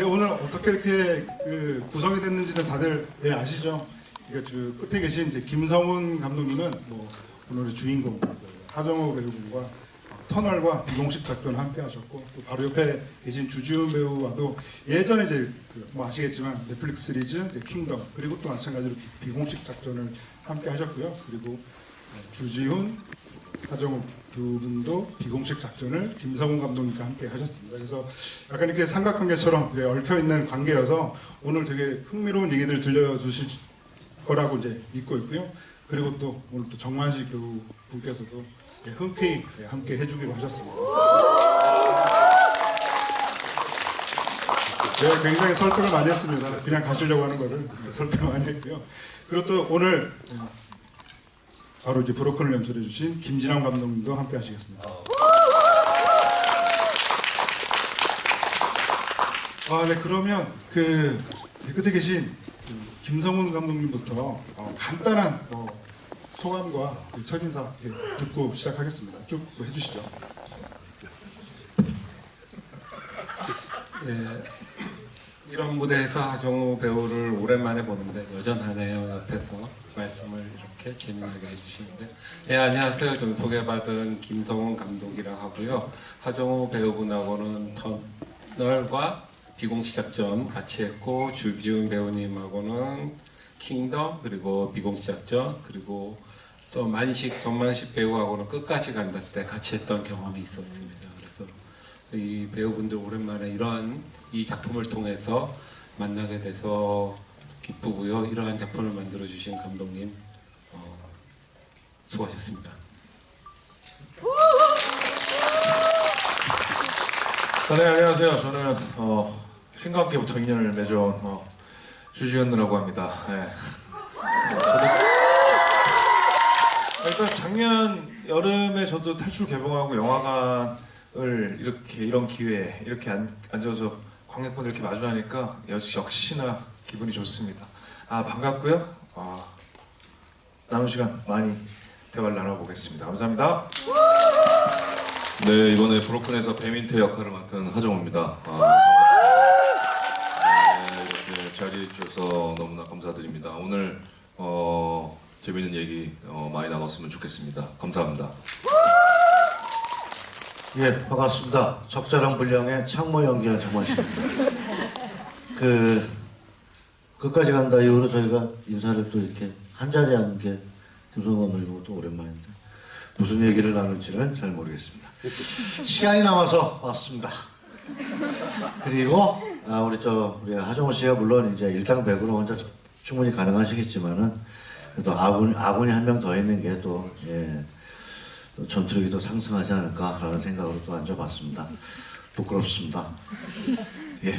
오늘 어떻게 이렇게 구성이 됐는지는 다들 아시죠? 끝에 계신 이제 김성훈 감독님은 오늘의 주인공 하정우 배우분과 터널과 비공식 작전을 함께 하셨고, 또 바로 옆에 계신 주지훈 배우와도 예전에 이제 아시겠지만 넷플릭스 시리즈 이제 킹덤, 그리고 또 마찬가지로 비공식 작전을 함께 하셨고요. 그리고 주지훈, 하정우 두 분도 비공식 작전을 김성훈 감독님과 함께 하셨습니다. 그래서 약간 이렇게 삼각관계처럼 얽혀 있는 관계여서 오늘 되게 흥미로운 얘기들 들려주실 거라고 이제 믿고 있고요. 그리고 또 오늘 또 정만식 배우 분께서도 흔쾌히 함께 해주기로 하셨습니다. 네, 굉장히 설득을 많이 했습니다. 그냥 가시려고 하는 거를 설득을 많이 했고요. 그리고 또 오늘 바로 이제 브로큰을 연출해 주신 김진환 감독님도 함께 하시겠습니다. 네, 그러면 끝에 계신 김성훈 감독님부터 간단한 소감과 첫인사 듣고 시작하겠습니다. 쭉 해주시죠. 네, 이런 무대에서 하정우 배우를 오랜만에 보는데 여전하네요. 옆에서 말씀을 이렇게 재미나게 해주시는데, 네, 안녕하세요. 좀 소개받은 김성훈 감독이라 하고요. 하정우 배우분하고는 터널과 비공식 작전 같이 했고, 주지훈 배우님하고는 킹덤, 그리고 비공식 작전, 그리고 또 전만식 배우하고는 끝까지 간다 때 같이 했던 경험이 있었습니다. 그래서 이 배우분들 오랜만에 이러한 이 작품을 통해서 만나게 돼서 기쁘고요. 이러한 작품을 만들어주신 감독님 수고하셨습니다. 네, 안녕하세요. 저는 신과 함께부터 인연을 맺어온 주지훈이라고 합니다. 네. 일단 작년 여름에 저도 탈출 개봉하고 영화관을 이런 기회에 이렇게 앉아서 관객분들 이렇게 마주하니까 역시나 기분이 좋습니다. 반갑고요. 남은 시간 많이 대화를 나눠보겠습니다. 감사합니다. 네, 이번에 브로큰에서 배민태 역할을 맡은 하정우입니다. 이렇게 자리해 주셔서 너무나 감사드립니다. 오늘 재밌는 얘기 많이 나눴으면 좋겠습니다. 감사합니다. 예, 반갑습니다. 적절한 분량의 창모 연기한 정만식입니다. 끝까지 간다 이후로 저희가 인사를 또 이렇게 한 자리에 앉은 게 김성훈 감독님하고 또 오랜만인데 무슨 얘기를 나눌지는 잘 모르겠습니다. 시간이 남아서 왔습니다. 그리고 우리 하정우 씨가 물론 이제 일당백으로 혼자 충분히 가능하시겠지만은 또 아군이 한 명 더 있는 게 또 전투력이 더 상승하지 않을까라는 생각으로 또 앉아봤습니다. 부끄럽습니다. 예,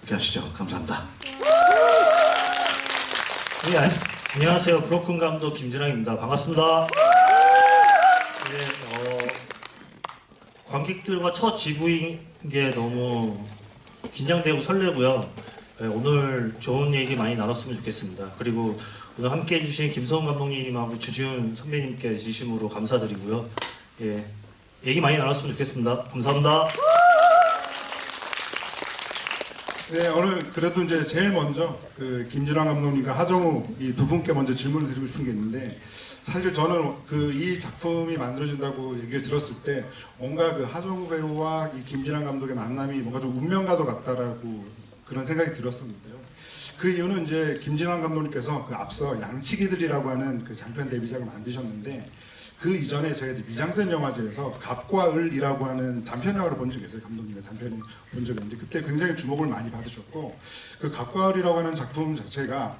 이렇게 하시죠. 감사합니다. 네, 안녕하세요. 브로큰 감독 김진환입니다. 반갑습니다. 네, 관객들과 첫 지부인 게 너무 긴장되고 설레고요. 네, 오늘 좋은 얘기 많이 나눴으면 좋겠습니다. 그리고 오늘 함께 해주신 김성훈 감독님하고 주지훈 선배님께 진심으로 감사드리고요. 예, 얘기 많이 나눴으면 좋겠습니다. 감사합니다. 네, 오늘 그래도 이제 제일 먼저 김진환 감독님과 하정우 이 두 분께 먼저 질문을 드리고 싶은 게 있는데, 사실 저는 이 작품이 만들어진다고 얘기를 들었을 때 뭔가 하정우 배우와 이 김진환 감독의 만남이 뭔가 좀 운명과도 같다라고 그런 생각이 들었었는데요. 그 이유는 이제 김진환 감독님께서 앞서 양치기들이라고 하는 장편 데뷔작을 만드셨는데, 그 이전에 제가 이제 미장센 영화제에서 갑과 을이라고 하는 단편 영화를 본 적이 있어요. 감독님의 단편을 본 적이 있는데 그때 굉장히 주목을 많이 받으셨고, 그 갑과 을이라고 하는 작품 자체가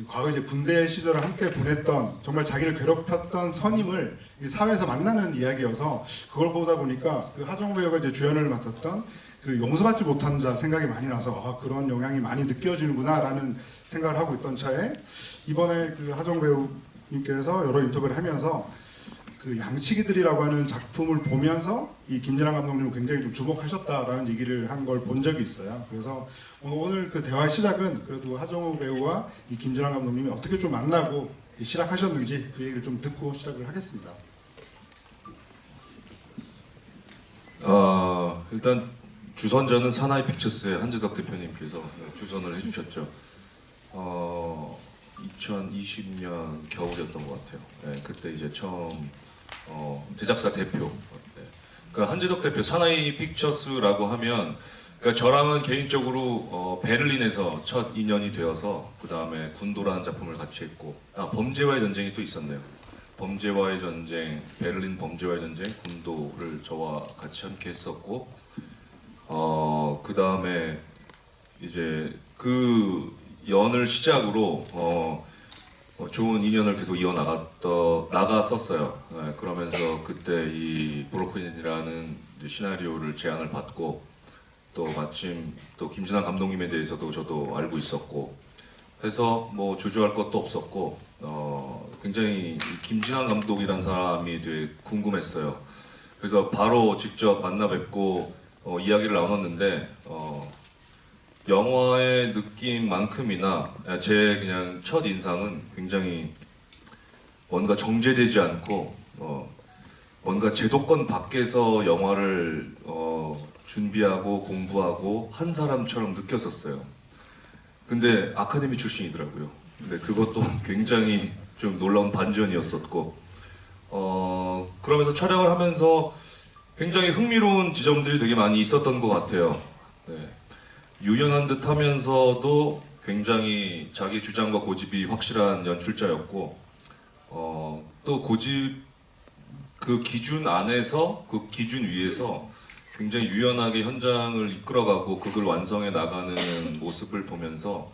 과거 이제 군대 시절을 함께 보냈던, 정말 자기를 괴롭혔던 선임을 이 사회에서 만나는 이야기여서 그걸 보다 보니까 하정우 배우가 이제 주연을 맡았던 용서받지 못한 자 생각이 많이 나서 그런 영향이 많이 느껴지는구나라는 생각을 하고 있던 차에 이번에 하정우 배우님께서 여러 인터뷰를 하면서 양치기들이라고 하는 작품을 보면서 이 김진환 감독님을 굉장히 좀 주목하셨다라는 얘기를 한 걸 본 적이 있어요. 그래서 오늘 대화의 시작은 그래도 하정우 배우와 이 김진환 감독님이 어떻게 좀 만나고 시작하셨는지 그 얘기를 좀 듣고 시작을 일단 주선자는 사나이 픽처스의 한재덕 대표님께서 주선을 해주셨죠. 2020년 겨울이었던 것 같아요. 네, 그때 이제 처음 제작사 대표. 네. 그러니까 한재덕 대표 사나이 픽처스라고 하면, 그러니까 저랑은 개인적으로 베를린에서 첫 인연이 되어서 그 다음에 군도라는 작품을 같이 했고, 범죄와의 전쟁이 또 있었네요. 범죄와의 전쟁, 베를린 범죄와의 전쟁, 군도를 저와 같이 함께 했었고, 그 다음에 이제 그 연을 시작으로 좋은 인연을 계속 나갔었어요. 네, 그러면서 그때 이 브로큰이라는 시나리오를 제안을 받고, 또 마침 또 김진환 감독님에 대해서도 저도 알고 있었고 해서 뭐 주저할 것도 없었고, 굉장히 이 김진환 감독이란 사람이 되게 궁금했어요. 그래서 바로 직접 만나 뵙고 이야기를 나눴는데, 영화의 느낌만큼이나 제 그냥 첫 인상은 굉장히 뭔가 정제되지 않고 뭔가 제도권 밖에서 영화를 준비하고 공부하고 한 사람처럼 느꼈었어요. 근데 아카데미 출신이더라고요. 근데 그것도 굉장히 좀 놀라운 반전이었었고, 그러면서 촬영을 하면서 굉장히 흥미로운 지점들이 되게 많이 있었던 것 같아요. 네. 유연한 듯 하면서도 굉장히 자기 주장과 고집이 확실한 연출자였고, 또 고집 그 기준 안에서 그 기준 위에서 굉장히 유연하게 현장을 이끌어가고 그걸 완성해 나가는 모습을 보면서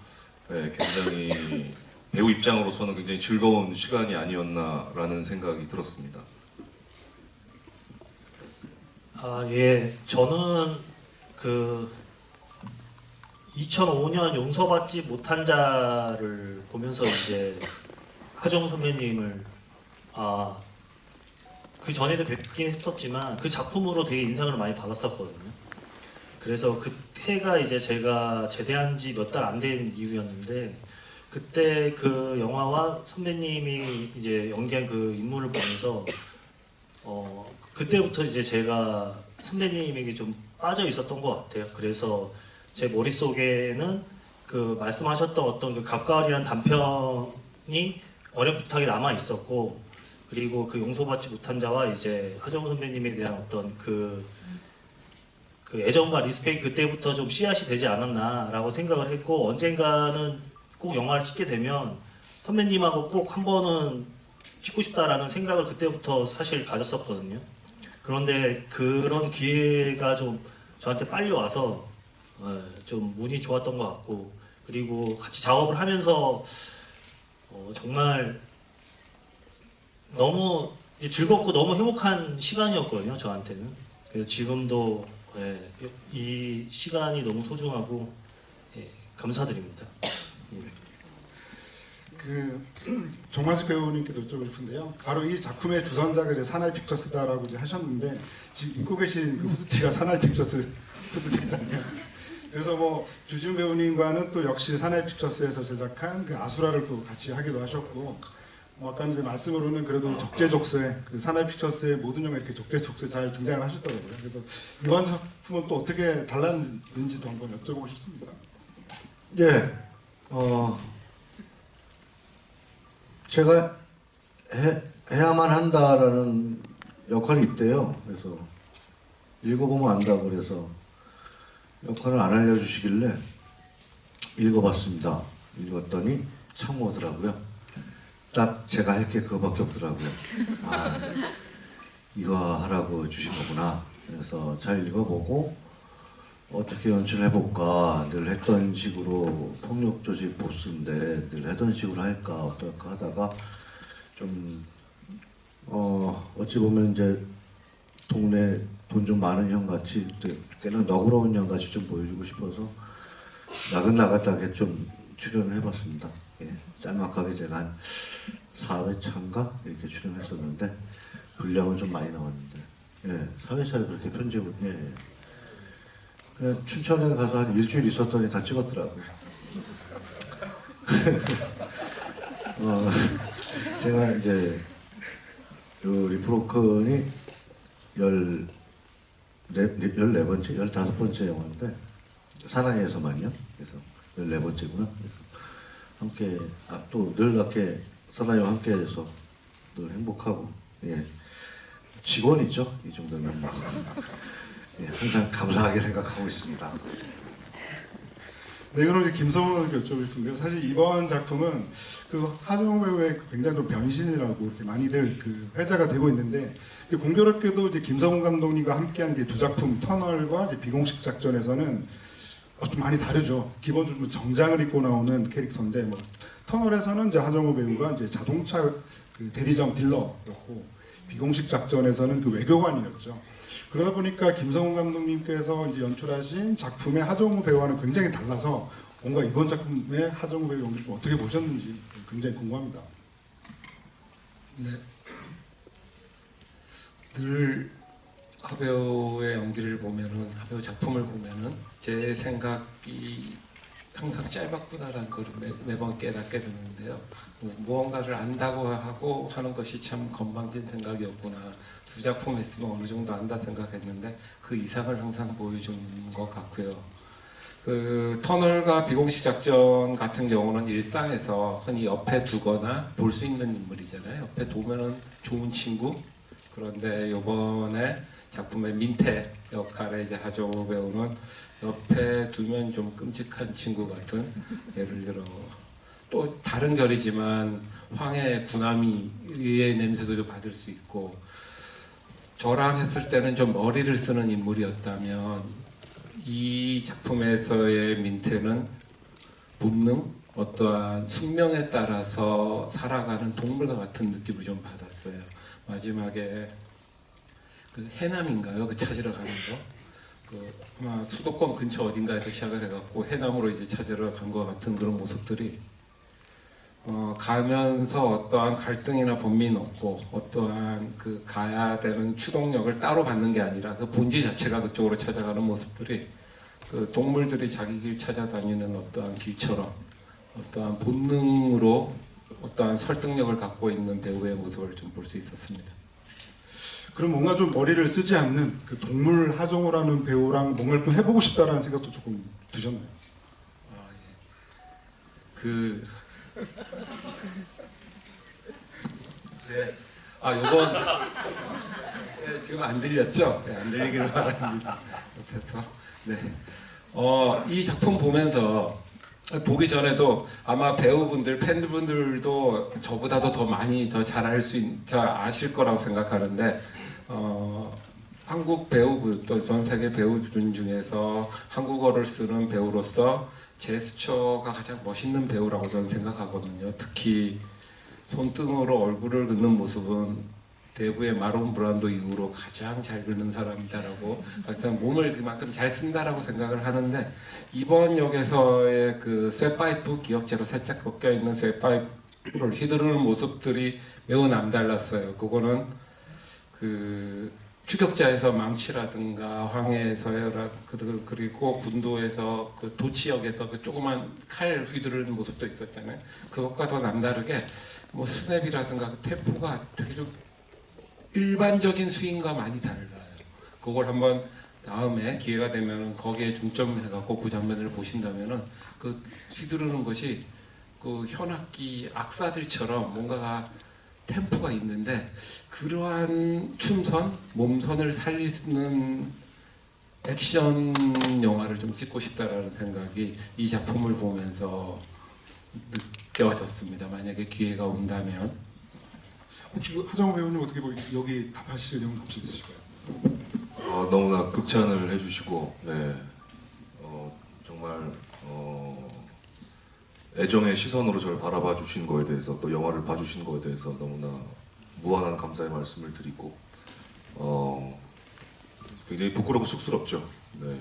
굉장히 배우 입장으로서는 굉장히 즐거운 시간이 아니었나라는 생각이 들었습니다. 예, 저는 그 2005년 용서받지 못한 자를 보면서 이제 하정우 선배님을 그 전에도 뵙긴 했었지만 그 작품으로 되게 인상을 많이 받았었거든요. 그래서 그때가 이제 제가 제대한 지 몇 달 안 된 이유였는데, 그때 그 영화와 선배님이 이제 연기한 그 인물을 보면서 그때부터 이제 제가 선배님에게 좀 빠져 있었던 것 같아요. 그래서 제 머릿속에는 그 말씀하셨던 어떤 그 갑가을이라는 단편이 어렴풋하게 남아 있었고, 그리고 그 용서받지 못한 자와 이제 하정우 선배님에 대한 어떤 그 애정과 리스펙이 그때부터 좀 씨앗이 되지 않았나라고 생각을 했고, 언젠가는 꼭 영화를 찍게 되면 선배님하고 꼭 한 번은 찍고 싶다라는 생각을 그때부터 사실 가졌었거든요. 그런데 그런 기회가 좀 저한테 빨리 와서 좀 운이 좋았던 것 같고, 그리고 같이 작업을 하면서 정말 너무 즐겁고 너무 행복한 시간이었거든요, 저한테는. 그래서 지금도 이 시간이 너무 소중하고 감사드립니다. 정만식 배우님께도 여쭤보고 싶은데요. 바로 이 작품의 주선자가 이제 사나이 픽처스다라고 이제 하셨는데, 지금 입고 계신 그 후드티가 사나이 픽처스 후드티잖아요. 그래서 뭐 주진 배우님과는 또 역시 사나이 픽처스에서 제작한 그 아수라를 또 같이 하기도 하셨고, 아까 이제 말씀으로는 그래도 적재적소에 그 사나이 픽처스의 모든 영화에 이렇게 적재적소에 잘 등장을 하셨더라고요. 그래서 이번 작품은 또 어떻게 달랐는지도 한번 여쭤보고 싶습니다. 예, 제가 해야만 한다라는 역할이 있대요. 그래서 읽어보면 안다고 그래서 역할을 안 알려주시길래 읽어봤습니다. 읽었더니 참오더라고요. 딱 제가 할 게 그거밖에 없더라고요. 이거 하라고 주신 거구나. 그래서 잘 읽어보고 어떻게 연출해볼까, 늘 했던 식으로 폭력조직 보스인데 늘 하던 식으로 할까 어떨까 하다가 좀 어찌 보면 이제 동네 돈 좀 많은 형같이 꽤나 너그러운 형같이 좀 보여주고 싶어서 나긋나긋하게 좀 출연을 해봤습니다. 예, 짤막하게 제가 한 4회차인가 이렇게 출연했었는데 분량은 좀 많이 나왔는데, 예, 4회차를 그렇게 편집을, 그냥 춘천에 가서 한 일주일 있었더니 다 찍었더라고요. 제가 이제 그 리프로큰이 14번째, 15번째 영화인데 사나이에서만요. 그래서 14번째구나. 함께 또 늘 이렇게 사나이와 함께해서 늘 행복하고 예. 직원이죠. 이 정도면 막 예, 항상 감사하게 생각하고 있습니다. 네, 그럼 이제 김성훈을 여쭤볼 텐데요. 사실 이번 작품은 그 하정우 배우의 굉장히 좀 변신이라고 이렇게 많이들 그 회자가 되고 있는데 이제 공교롭게도 이제 김성훈 감독님과 함께한 이제 두 작품 터널과 이제 비공식 작전에서는 좀 많이 다르죠. 기본적으로 정장을 입고 나오는 캐릭터인데 뭐 터널에서는 이제 하정우 배우가 이제 자동차 그 대리점 딜러였고 비공식 작전에서는 그 외교관이었죠. 그러다 보니까 김성훈 감독님께서 이제 연출하신 작품의 하정우 배우와는 굉장히 달라서 뭔가 이번 작품의 하정우 배우 연기 좀 어떻게 보셨는지 굉장히 궁금합니다. 네. 늘 하배우의 연기를 보면은 하배우 작품을 보면은 제 생각이 항상 짧았구나라는 걸 매번 깨닫게 되는데요. 무언가를 안다고 하고 하는 것이 참 건방진 생각이었구나. 두 작품 했으면 어느 정도 안다 생각했는데 그 이상을 항상 보여준 것 같고요. 그 터널과 비공식 작전 같은 경우는 일상에서 흔히 옆에 두거나 볼 수 있는 인물이잖아요. 옆에 두면은 좋은 친구. 그런데 이번에 작품의 민태 역할에 이제 하정우 배우는 옆에 두면 좀 끔찍한 친구 같은, 예를 들어 또 다른 결이지만 황해 구나미의 냄새도 좀 받을 수 있고, 저랑 했을 때는 좀 머리를 쓰는 인물이었다면 이 작품에서의 민태는 본능, 어떠한 숙명에 따라서 살아가는 동물과 같은 느낌을 좀 받았어요. 마지막에 그 해남인가요? 그 찾으러 가는 거. 그 아마 수도권 근처 어딘가에서 시작을 해갖고 해남으로 이제 찾으러 간 것 같은 그런 모습들이 가면서 어떠한 갈등이나 번민이 없고 어떠한 그 가야 되는 추동력을 따로 받는 게 아니라 그 본질 자체가 그쪽으로 찾아가는 모습들이 그 동물들이 자기 길 찾아다니는 어떠한 길처럼 어떠한 본능으로 어떠한 설득력을 갖고 있는 배우의 모습을 좀 볼 수 있었습니다. 그럼 뭔가 좀 머리를 쓰지 않는 그 동물 하정우라는 배우랑 뭔가를 좀 해보고 싶다라는 생각도 조금 드셨나요? 아, 예. 그 네. 요번 네, 지금 안 들렸죠? 네, 안 들리기를 바랍니다. 옆에서. 네. 이 작품 보면서 보기 전에도 아마 배우분들, 팬분들도 저보다도 더 많이 더 잘 아실 거라고 생각하는데 한국 배우 또 전 세계 배우들 중에서 한국어를 쓰는 배우로서 제스처가 가장 멋있는 배우라고 저는 생각하거든요. 특히 손등으로 얼굴을 긋는 모습은 대부의 마론 브란도 이후로 가장 잘 긋는 사람이다라고, 그래서 몸을 그만큼 잘 쓴다라고 생각을 하는데, 이번 역에서의 그 쇠파이프, 기역제로 살짝 꺾여 있는 쇠파이프를 휘두르는 모습들이 매우 남달랐어요. 그거는 그 추격자에서 망치라든가 황해에서의 그리고 군도에서 그 도치역에서 그 조그만 칼 휘두르는 모습도 있었잖아요. 그것과 더 남다르게 뭐 스냅이라든가 그 템포가 되게 좀 일반적인 스윙과 많이 달라요. 그걸 한번 다음에 기회가 되면 거기에 중점해갖고 그 장면을 보신다면은 그 휘두르는 것이 그 현악기 악사들처럼 뭔가가 템포가 있는데, 그러한 춤선, 몸선을 살리는 액션 영화를 좀 찍고 싶다라는 생각이 이 작품을 보면서 느껴졌습니다. 만약에 기회가 온다면. 혹시 하정우 배우님 어떻게 여기 답하실 내용 혹시 있으실까요? 너무나 극찬을 해주시고, 네, 정말 애정의 시선으로 저를 바라봐 주신 거에 대해서, 또 영화를 봐주신 거에 대해서 너무나 무한한 감사의 말씀을 드리고, 굉장히 부끄럽고 쑥스럽죠. 네.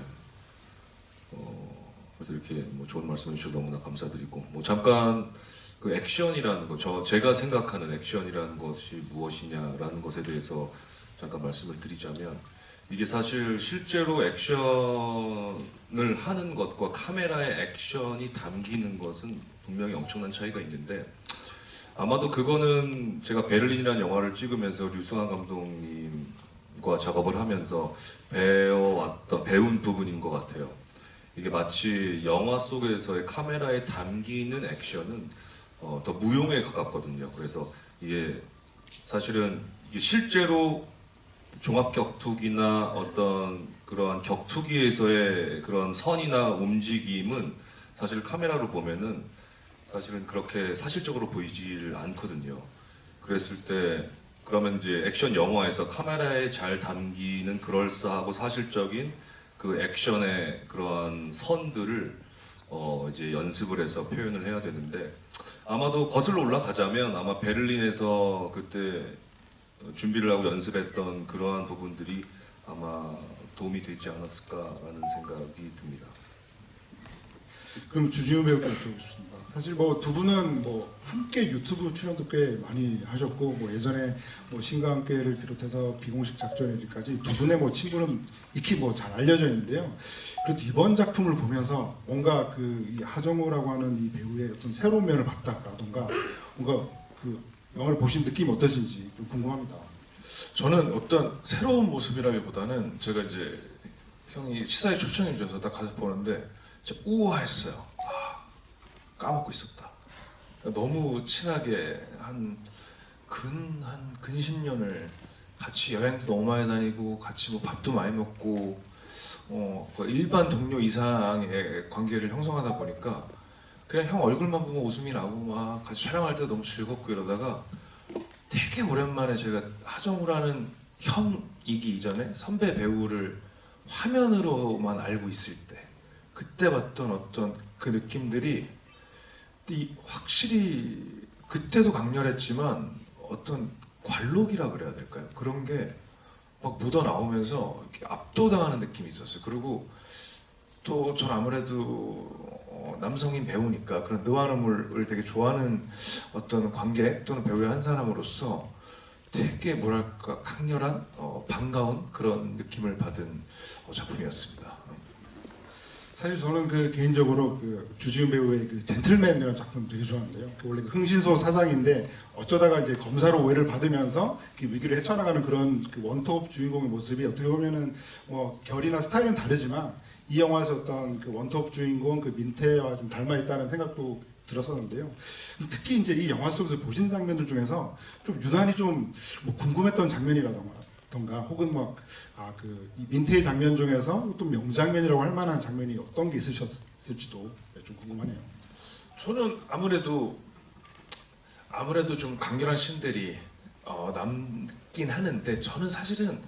그래서 이렇게 뭐 좋은 말씀해 주셔서 너무나 감사드리고, 뭐 잠깐 그 액션이라는 거, 제가 생각하는 액션이라는 것이 무엇이냐라는 것에 대해서 잠깐 말씀을 드리자면, 이게 사실 실제로 액션을 하는 것과 카메라의 액션이 담기는 것은 분명히 엄청난 차이가 있는데, 아마도 그거는 제가 베를린이라는 영화를 찍으면서 류승환 감독님과 감독과 작업을 하면서 배운 부분인 것 같아요. 이게 마치 영화 속에서의 카메라에 담기는 액션은 더 무용에 가깝거든요. 그래서 이게 사실은 이게 실제로 종합 격투기나 어떤 그러한 격투기에서의 그런 선이나 움직임은 사실 카메라로 보면은 사실은 그렇게 사실적으로 보이질 않거든요. 그랬을 때 그러면 이제 액션 영화에서 카메라에 잘 담기는 그럴싸하고 사실적인 그 액션의 그러한 선들을 이제 연습을 해서 표현을 해야 되는데 아마도 거슬러 올라가자면 아마 베를린에서 그때 준비를 하고 연습했던 그러한 부분들이 아마 도움이 되지 않았을까라는 생각이 듭니다. 그럼 주지훈 배우께 여쭤보고 싶습니다. 사실 뭐 두 분은 뭐 함께 유튜브 출연도 꽤 많이 하셨고 뭐 예전에 뭐 신과 함께를 비롯해서 비공식 작전일까지 두 분의 뭐 친분은 익히 뭐 잘 알려져 있는데요. 그래도 이번 작품을 보면서 뭔가 그 이 하정우라고 하는 이 배우의 어떤 새로운 면을 봤다라던가 뭔가 그 영화를 보신 느낌이 어떠신지 좀 궁금합니다. 저는 어떤 새로운 모습이라기보다는 제가 이제 형이 시사에 초청해 주셔서 딱 가서 보는데 진짜 우아했어요. 까먹고 있었다. 너무 친하게 한 근 10년을 같이 여행도 너무 많이 다니고 같이 뭐 밥도 많이 먹고 그 일반 동료 이상의 관계를 형성하다 보니까 그냥 형 얼굴만 보면 웃음이 나고 막 같이 촬영할 때도 너무 즐겁고 이러다가 되게 오랜만에 제가 하정우라는 형이기 이전에 선배 배우를 화면으로만 알고 있을 때 그때 봤던 어떤 그 느낌들이 확실히 그때도 강렬했지만 어떤 관록이라 그래야 될까요? 그런 게 막 묻어 나오면서 압도당하는 느낌이 있었어요. 그리고 또 전 아무래도 남성인 배우니까 그런 느와르물을 되게 좋아하는 어떤 관객 또는 배우의 한 사람으로서 되게 뭐랄까 강렬한 반가운 그런 느낌을 받은 작품이었습니다. 사실 저는 그 개인적으로 그 주지훈 배우의 그 젠틀맨이라는 작품 되게 좋아하는데요. 그 원래 그 흥신소 사장인데 어쩌다가 이제 검사로 오해를 받으면서 그 위기를 헤쳐나가는 그런 그 원톱 주인공의 모습이 어떻게 보면은 뭐 결이나 스타일은 다르지만 이 영화에서 어떤 그 원톱 주인공 그 민태와 좀 닮아 있다는 생각도 들었었는데요. 특히 이제 이 영화 속에서 보신 장면들 중에서 좀 유난히 좀 뭐 궁금했던 장면이라던가 혹은 이 민태의 장면 중에서 또 명장면이라고 할 만한 장면이 어떤 게 있으셨을지도 좀 궁금하네요. 저는 아무래도 좀 강렬한 씬들이 남긴 하는데 저는 사실은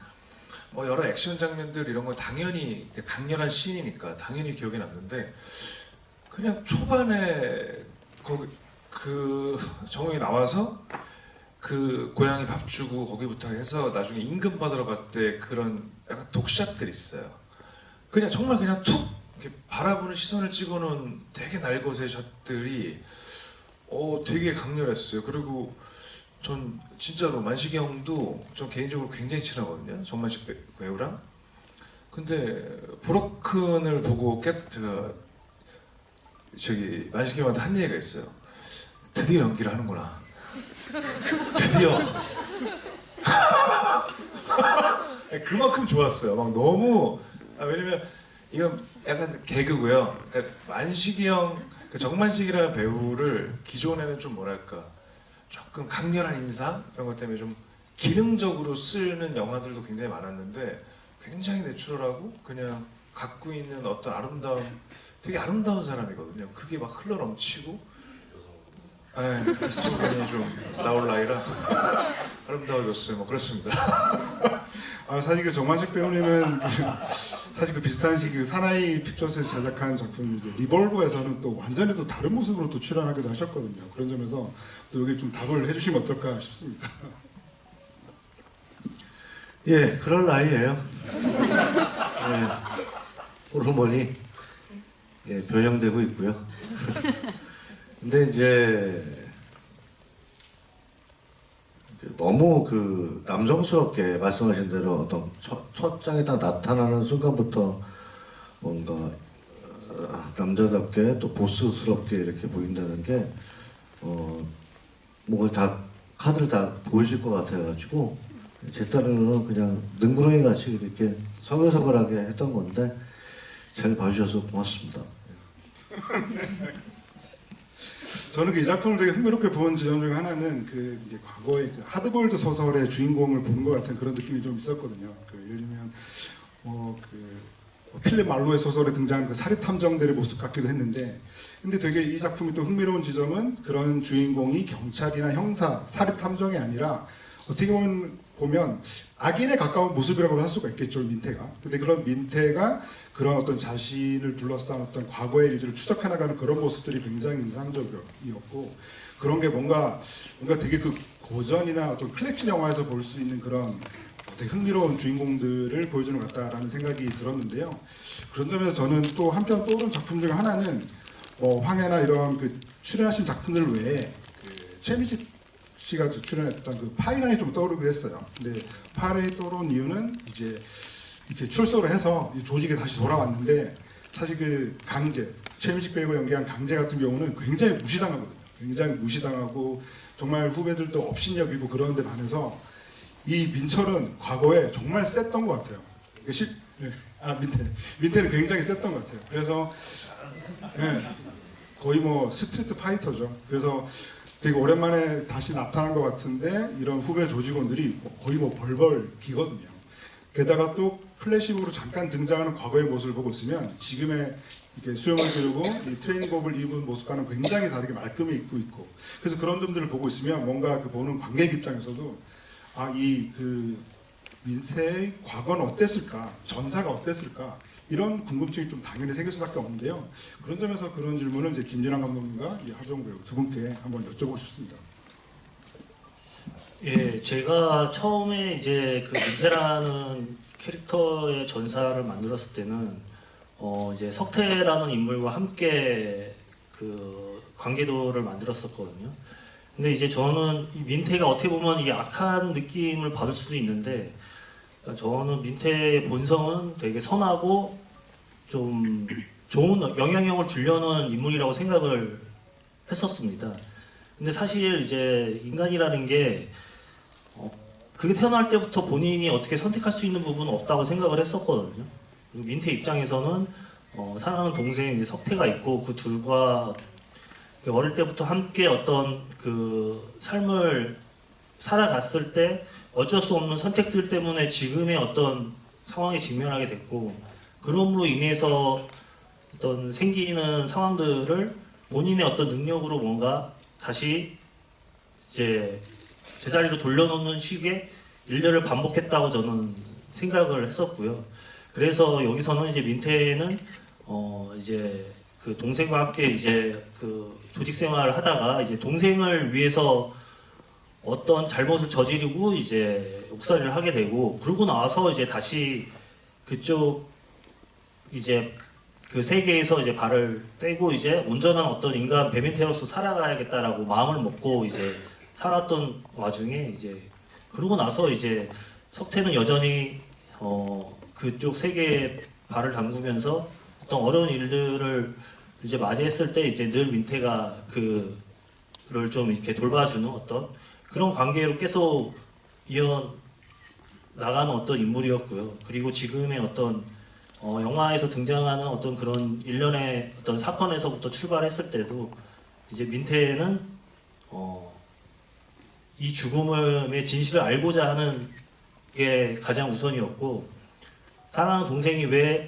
뭐 여러 액션 장면들 이런 거 당연히 강렬한 씬이니까 당연히 기억에 남는데 그냥 초반에 거기 그 정우이 나와서 그 고양이 밥 주고 거기부터 해서 나중에 임금 받으러 갔을 때 그런 약간 독샷들 있어요. 그냥 정말 그냥 툭 이렇게 바라보는 시선을 찍어놓은 되게 날것의 샷들이 되게 강렬했어요. 그리고 전 진짜로 만식이 형도 전 개인적으로 굉장히 친하거든요. 정만식 배우랑. 근데 브로큰을 보고 제가 만식이 형한테 한 얘기가 있어요. 드디어 연기를 하는구나. 드디어 그만큼 좋았어요. 막 너무 왜냐면 이건 약간 개그고요. 그러니까 만식이 형, 그 정만식이라는 배우를 기존에는 좀 뭐랄까 조금 강렬한 인상 이런 것 때문에 좀 기능적으로 쓰는 영화들도 굉장히 많았는데 굉장히 내추럴하고 그냥 갖고 있는 어떤 되게 아름다운 사람이거든요. 그게 막 흘러 넘치고. 스티븐이 좀 나올 나이라 아름다워졌어요. 뭐 그렇습니다. 사실 그 정만식 배우님은 사실 그 비슷한 시기 사나이 픽처스에서 제작한 작품 이제 리볼버에서는 또 완전히 또 다른 모습으로 또 출연하기도 하셨거든요. 그런 점에서 또 여기 좀 답을 해주시면 어떨까 싶습니다. 예, 그럴 나이에요. 예, 호르몬이 변형되고 있고요. 근데 이제 너무 그 남성스럽게 말씀하신 대로 어떤 첫 장에 딱 나타나는 순간부터 뭔가 남자답게 또 보스스럽게 이렇게 보인다는 게 뭔가 다 카드를 다 보여줄 것 같아가지고 제 딴에는 그냥 능구렁이 같이 이렇게 서글서글하게 했던 건데 잘 봐주셔서 고맙습니다. 저는 그 이 작품을 되게 흥미롭게 본 지점 중에 하나는 그 이제 과거의 이제 하드보일드 소설의 주인공을 보는 것 같은 그런 느낌이 좀 있었거든요. 그 예를 들면 필립 말로의 소설에 등장하는 그 사립 탐정들의 모습 같기도 했는데, 근데 되게 이 작품이 또 흥미로운 지점은 그런 주인공이 경찰이나 형사, 사립 탐정이 아니라 어떻게 보면 악인에 가까운 모습이라고 할 수가 있겠죠, 민태가. 근데 그런 민태가 그런 어떤 자신을 둘러싼 어떤 과거의 일들을 추적해 나가는 그런 모습들이 굉장히 인상적이었고, 그런 게 뭔가 되게 그 고전이나 어떤 클래식 영화에서 볼 수 있는 그런 되게 흥미로운 주인공들을 보여주는 것 같다라는 생각이 들었는데요. 그런 점에서 저는 또 한편 떠오른 작품 중에 하나는 황해나 이런 그 출연하신 작품들 외에 그 최민식 씨가 출연했던 그 파이란이 좀 떠오르기도 했어요. 근데 파이란이 떠오른 이유는 이제 이렇게 출소를 해서 이 조직에 다시 돌아왔는데, 사실 그 강제, 최민식 배우가 연기한 강제 같은 경우는 굉장히 무시당하거든요. 굉장히 무시당하고 정말 후배들도 업신여기고 그러는데 반해서 이 민철은 과거에 정말 셌던 것 같아요. 민태는 굉장히 셌던 것 같아요. 그래서 거의 뭐 스트리트 파이터죠. 그래서 되게 오랜만에 다시 나타난 것 같은데 이런 후배 조직원들이 거의 뭐 벌벌 기거든요. 게다가 또 플래시북으로 잠깐 등장하는 과거의 모습을 보고 있으면 지금의 이렇게 수염을 기르고 이 트레이닝복을 입은 모습과는 굉장히 다르게 말끔히 입고 있고, 그래서 그런 점들을 보고 있으면 뭔가 그 보는 관객 입장에서도 이 그 민태의 과거는 어땠을까, 전사가 어땠을까, 이런 궁금증이 좀 당연히 생길 수밖에 없는데요. 그런 점에서 그런 질문을 이제 김진환 감독님과 이 하정우 배우 두 분께 한번 여쭤보고 싶습니다. 예, 제가 처음에 이제 그 민태라는 캐릭터의 전사를 만들었을 때는 이제 석태라는 인물과 함께 그 관계도를 만들었었거든요. 근데 이제 저는 이 민태가 어떻게 보면 이게 악한 느낌을 받을 수도 있는데, 저는 민태의 본성은 되게 선하고 좀 좋은 영향력을 주려는 인물이라고 생각을 했었습니다. 근데 사실 이제 인간이라는 게 그게 태어날 때부터 본인이 어떻게 선택할 수 있는 부분은 없다고 생각을 했었거든요. 그리고 민태 입장에서는 사랑하는 동생 이제 석태가 있고 그 둘과 어릴 때부터 함께 어떤 그 삶을 살아갔을 때 어쩔 수 없는 선택들 때문에 지금의 어떤 상황에 직면하게 됐고, 그럼으로 인해서 어떤 생기는 상황들을 본인의 어떤 능력으로 뭔가 다시 이제 제자리로 돌려놓는 식의 일들을 반복했다고 저는 생각을 했었고요. 그래서 여기서는 이제 민태는 이제 그 동생과 함께 이제 그 조직 생활을 하다가 이제 동생을 위해서 어떤 잘못을 저지르고 이제 옥살이를 하게 되고, 그러고 나서 이제 다시 그쪽 이제 그 세계에서 이제 발을 떼고 이제 온전한 어떤 인간 배민태로서 살아가야겠다라고 마음을 먹고 이제 살았던 와중에, 이제 그러고 나서 이제 석태는 여전히 그쪽 세계에 발을 담그면서 어떤 어려운 일들을 이제 맞이했을 때 이제 늘 민태가 그를 좀 이렇게 돌봐주는 어떤 그런 관계로 계속 이어 나가는 어떤 인물이었고요. 그리고 지금의 어떤 영화에서 등장하는 어떤 그런 일련의 어떤 사건에서부터 출발했을 때도 이제 민태는 이 죽음의 진실을 알고자 하는 게 가장 우선이었고, 사랑하는 동생이 왜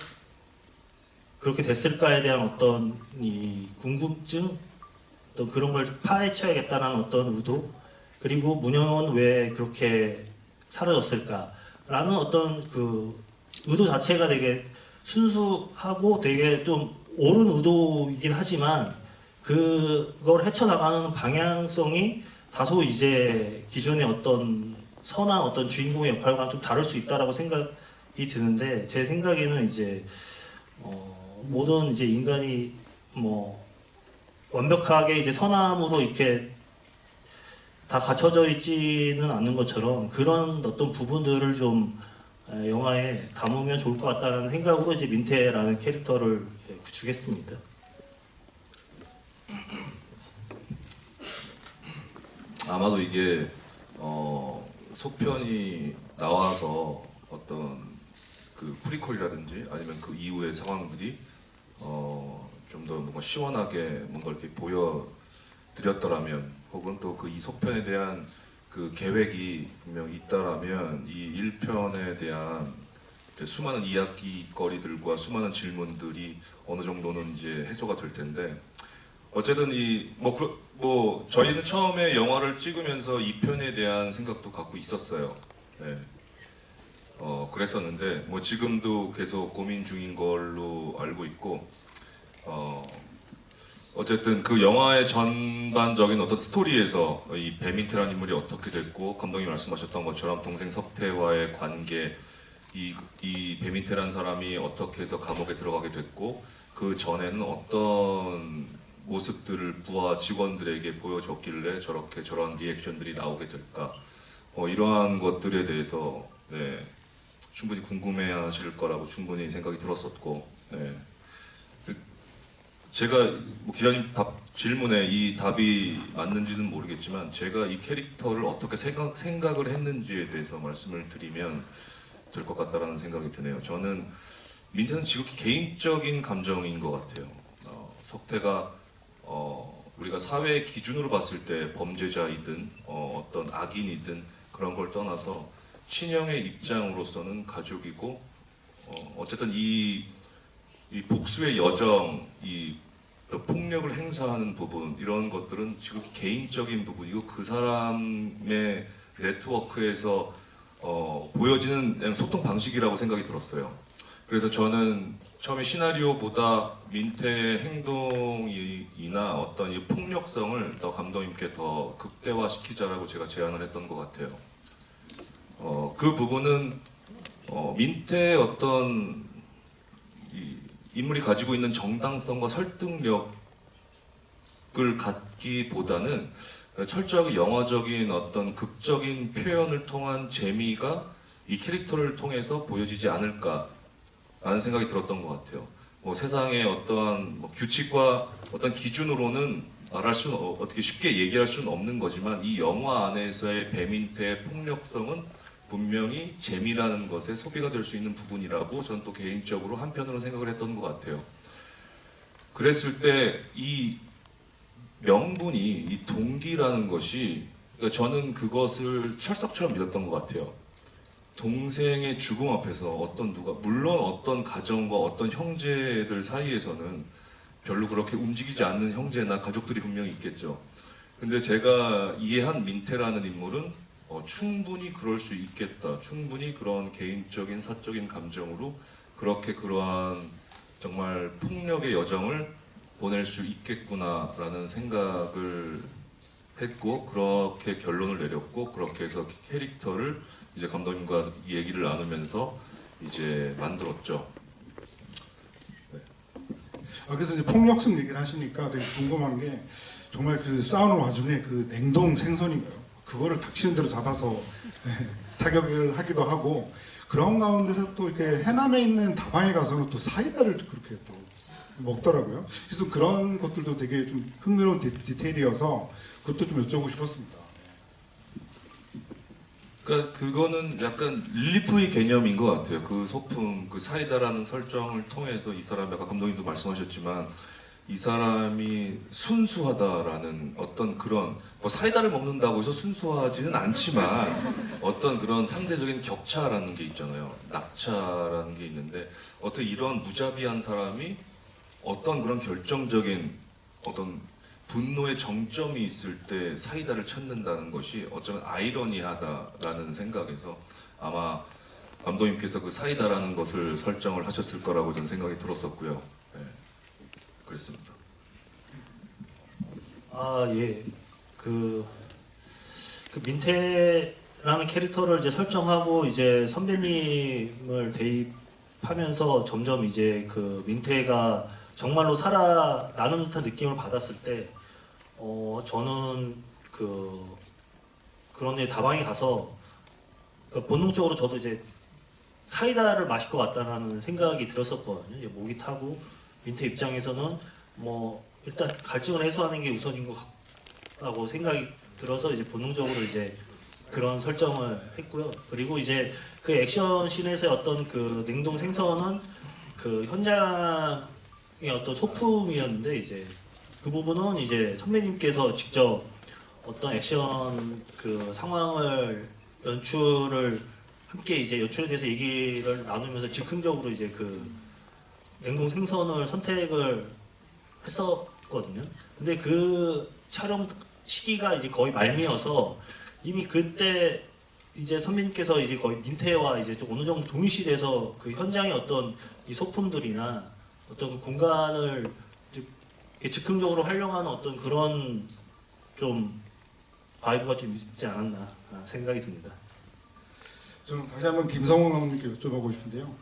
그렇게 됐을까에 대한 어떤 이 궁금증, 어떤 그런 걸 파헤쳐야겠다는 어떤 의도, 그리고 문영은 왜 그렇게 사라졌을까라는 어떤 그 의도 자체가 되게 순수하고 되게 좀 옳은 의도이긴 하지만, 그걸 헤쳐나가는 방향성이 다소 이제 기존의 어떤 선한 어떤 주인공의 역할과 좀 다를 수 있다라고 생각이 드는데, 제 생각에는 이제 모든 이제 인간이 뭐 완벽하게 이제 선함으로 이렇게 다 갖춰져 있지는 않는 것처럼 그런 어떤 부분들을 좀 영화에 담으면 좋을 것 같다는 생각으로 이제 민태라는 캐릭터를 구축했습니다. 아마도 이게 속편이 나와서 어떤 그 프리퀄이라든지 아니면 그 이후의 상황들이 좀 더 뭔가 시원하게 뭔가 이렇게 보여드렸더라면, 혹은 또 그 이 속편에 대한 그 계획이 분명 있다라면 이 1편에 대한 이제 수많은 이야기거리들과 수많은 질문들이 어느 정도는 이제 해소가 될 텐데, 어쨌든 뭐 저희는 처음에 영화를 찍으면서 2편에 대한 생각도 갖고 있었어요. 네. 그랬었는데 뭐 지금도 계속 고민 중인 걸로 알고 있고, 어쨌든 그 영화의 전반적인 어떤 스토리에서 이 배민태라는 인물이 어떻게 됐고, 감독님 말씀하셨던 것처럼 동생 석태와의 관계, 이 배민태라는 사람이 어떻게 해서 감옥에 들어가게 됐고, 그 전에는 어떤 모습들을 부하 직원들에게 보여줬길래 저렇게 저런 리액션들이 나오게 될까, 이러한 것들에 대해서 네, 충분히 궁금해하실 거라고 충분히 생각이 들었었고, 네. 제가 뭐 기자님 질문에 이 답이 맞는지는 모르겠지만, 제가 이 캐릭터를 어떻게 생각을 했는지에 대해서 말씀을 드리면 될 것 같다라는 생각이 드네요. 저는 민태는 지극히 개인적인 감정인 것 같아요. 석태가 우리가 사회의 기준으로 봤을 때 범죄자이든 어떤 악인이든 그런 걸 떠나서 친형의 입장으로서는 가족이고, 어쨌든 이 복수의 여정, 이 폭력을 행사하는 부분, 이런 것들은 지극히 개인적인 부분이고, 그 사람의 네트워크에서 보여지는 그냥 소통 방식이라고 생각이 들었어요. 그래서 저는 처음에 시나리오보다 민태의 행동이나 어떤 이 폭력성을 더 감독님께 더 극대화시키자라고 제가 제안을 했던 것 같아요. 그 부분은 민태의 어떤 인물이 가지고 있는 정당성과 설득력을 갖기보다는 철저하게 영화적인 어떤 극적인 표현을 통한 재미가 이 캐릭터를 통해서 보여지지 않을까라는 생각이 들었던 것 같아요. 뭐 세상의 어떠한 규칙과 어떤 기준으로는 어떻게 쉽게 얘기할 수는 없는 거지만, 이 영화 안에서의 배민태의 폭력성은 분명히 재미라는 것에 소비가 될 수 있는 부분이라고 저는 또 개인적으로 한편으로 생각을 했던 것 같아요. 그랬을 때 이 명분이, 이 동기라는 것이, 그러니까 저는 그것을 철석처럼 믿었던 것 같아요. 동생의 죽음 앞에서 물론 어떤 가정과 어떤 형제들 사이에서는 별로 그렇게 움직이지 않는 형제나 가족들이 분명히 있겠죠. 근데 제가 이해한 민태라는 인물은 충분히 그럴 수 있겠다. 충분히 그런 개인적인 사적인 감정으로 그러한 정말 폭력의 여정을 보낼 수 있겠구나라는 생각을 했고, 그렇게 결론을 내렸고, 그렇게 해서 캐릭터를 이제 감독님과 얘기를 나누면서 이제 만들었죠. 네. 그래서 이제 폭력성 얘기를 하시니까 되게 궁금한 게, 정말 그 싸우는 와중에 그 냉동 생선인가요? 그거를 닥치는 대로 잡아서 타격을 하기도 하고, 그런 가운데서 또 이렇게 해남에 있는 다방에 가서는 또 사이다를 그렇게 또 먹더라고요. 그래서 그런 것들도 되게 좀 흥미로운 디테일이어서 그것도 좀 여쭤보고 싶었습니다. 그러니까 그거는 약간 릴리프의 개념인 것 같아요. 그 소품, 그 사이다라는 설정을 통해서 이 사람이, 아까 감독님도 말씀하셨지만, 이 사람이 순수하다라는 어떤 그런, 뭐 사이다를 먹는다고 해서 순수하지는 않지만 어떤 그런 상대적인 격차라는 게 있잖아요. 낙차라는 게 있는데, 어떻게 이런 무자비한 사람이 어떤 그런 결정적인 어떤 분노의 정점이 있을 때 사이다를 찾는다는 것이 어쩌면 아이러니하다라는 생각에서 아마 감독님께서 그 사이다라는 것을 설정을 하셨을 거라고 저는 생각이 들었었고요. 네. 그랬습니다. 예. 그 민태라는 캐릭터를 이제 설정하고 이제 선배님을 대입하면서 점점 이제 그 민태가 정말로 살아나는 듯한 느낌을 받았을 때, 저는 그런 다방에 가서 본능적으로 저도 이제 사이다를 마실 것 같다라는 생각이 들었었거든요. 이제 목이 타고, 민태 입장에서는 뭐 일단 갈증을 해소하는 게 우선인 것 같다고 생각이 들어서 이제 본능적으로 이제 그런 설정을 했고요. 그리고 이제 그 액션 씬에서의 어떤 그 냉동 생선은 그 현장의 어떤 소품이었는데 이제 그 부분은 이제 선배님께서 직접 어떤 액션 그 상황을 연출을 함께 이제 연출에 대해서 얘기를 나누면서 즉흥적으로 이제 그 냉동 생선을 선택을 했었거든요. 근데 그 촬영 시기가 이제 거의 말미여서 이미 그때 이제 선배님께서 이제 거의 민폐와 이제 좀 어느 정도 동일시돼서 그 현장의 어떤 이 소품들이나 어떤 그 공간을 이렇게 즉흥적으로 활용하는 어떤 그런 좀 바이브가 좀 있지 않았나 생각이 듭니다. 저는 다시 한번 김성훈 감독님께 여쭤보고 싶은데요.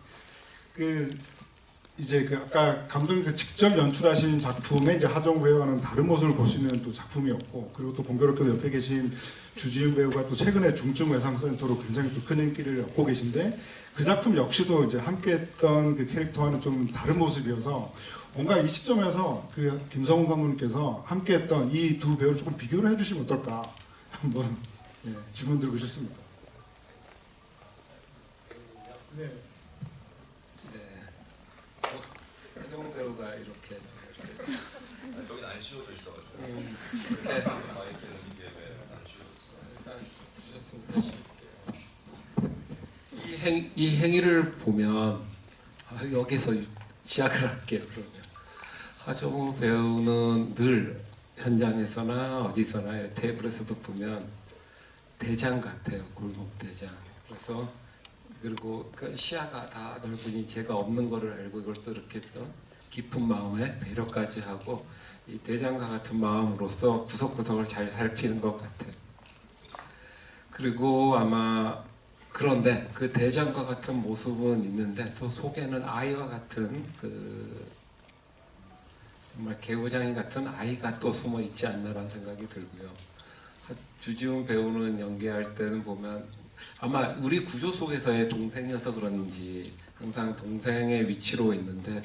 이제 아까 감독님 직접 연출하신 작품에 이제 하정우 배우와는 다른 모습을 볼 수 있는 또 작품이었고, 그리고 또 공교롭게도 옆에 계신 주지훈 배우가 또 최근에 중증 외상센터로 굉장히 또 큰 인기를 얻고 계신데, 그 작품 역시도 이제 함께했던 그 캐릭터와는 좀 다른 모습이어서 뭔가 이 시점에서 그 김성훈 감독님께서 함께했던 이 두 배우를 조금 비교를 해주시면 어떨까 한번 질문 드리고 싶습니다. 네. 하정우 배우가 이렇게 저기 안 씌워져 있어가지고. 이렇게 마이크는 이게 왜안 씌워졌어? 주셨습니다. 이 행위를 보면 여기서 시작을 할게요. 그러면 하정우 배우는 늘 현장에서나 어디서나 테이블에서도 보면 대장 같아요. 골목 대장. 그래서 그리고 그 시야가 다 넓으니 제가 없는 거를 알고 이걸 또 이렇게 또 깊은 마음에 배려까지 하고 이 대장과 같은 마음으로서 구석구석을 잘 살피는 것 같아요. 그리고 아마 그런데 그 대장과 같은 모습은 있는데 저 속에는 아이와 같은 그 정말 개구장이 같은 아이가 또 숨어 있지 않나라는 생각이 들고요. 주지훈 배우는 연기할 때는 보면 아마 우리 구조 속에서의 동생이어서 그런지 항상 동생의 위치로 있는데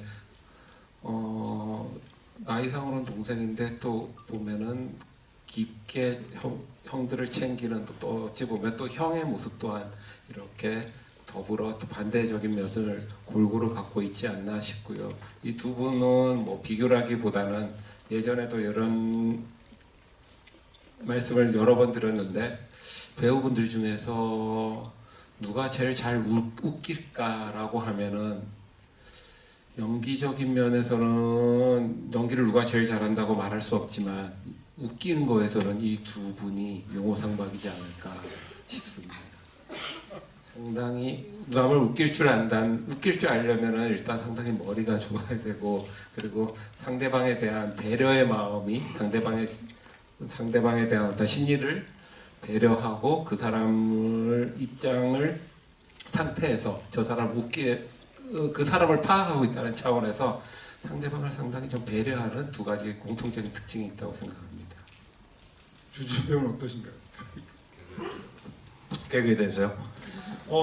나이상으로는 동생인데 또 보면은 깊게 형들을 챙기는 또 어찌 보면 또 형의 모습 또한 이렇게 더불어 또 반대적인 면을 골고루 갖고 있지 않나 싶고요. 이 두 분은 뭐 비교라기보다는 예전에도 이런 말씀을 여러 번 드렸는데 배우분들 중에서 누가 제일 잘 웃길까라고 하면은 연기적인 면에서는 연기를 누가 제일 잘한다고 말할 수 없지만 웃기는 거에서는 이 두 분이 용호상박이지 않을까 싶습니다. 상당히 남을 웃길 줄 알려면은 일단 상당히 머리가 좋아야 되고 그리고 상대방에 대한 배려의 마음이 상대방에 대한 어떤 심리를 배려하고 그 사람을 입장을 상태에서 저 사람 그 사람을 파악하고 있다는 차원에서 상대방을 상당히 좀 배려하는 두 가지 공통적인 특징이 있다고 생각합니다. 주지훈 배우는 어떠신가요? 개그에 대해서요?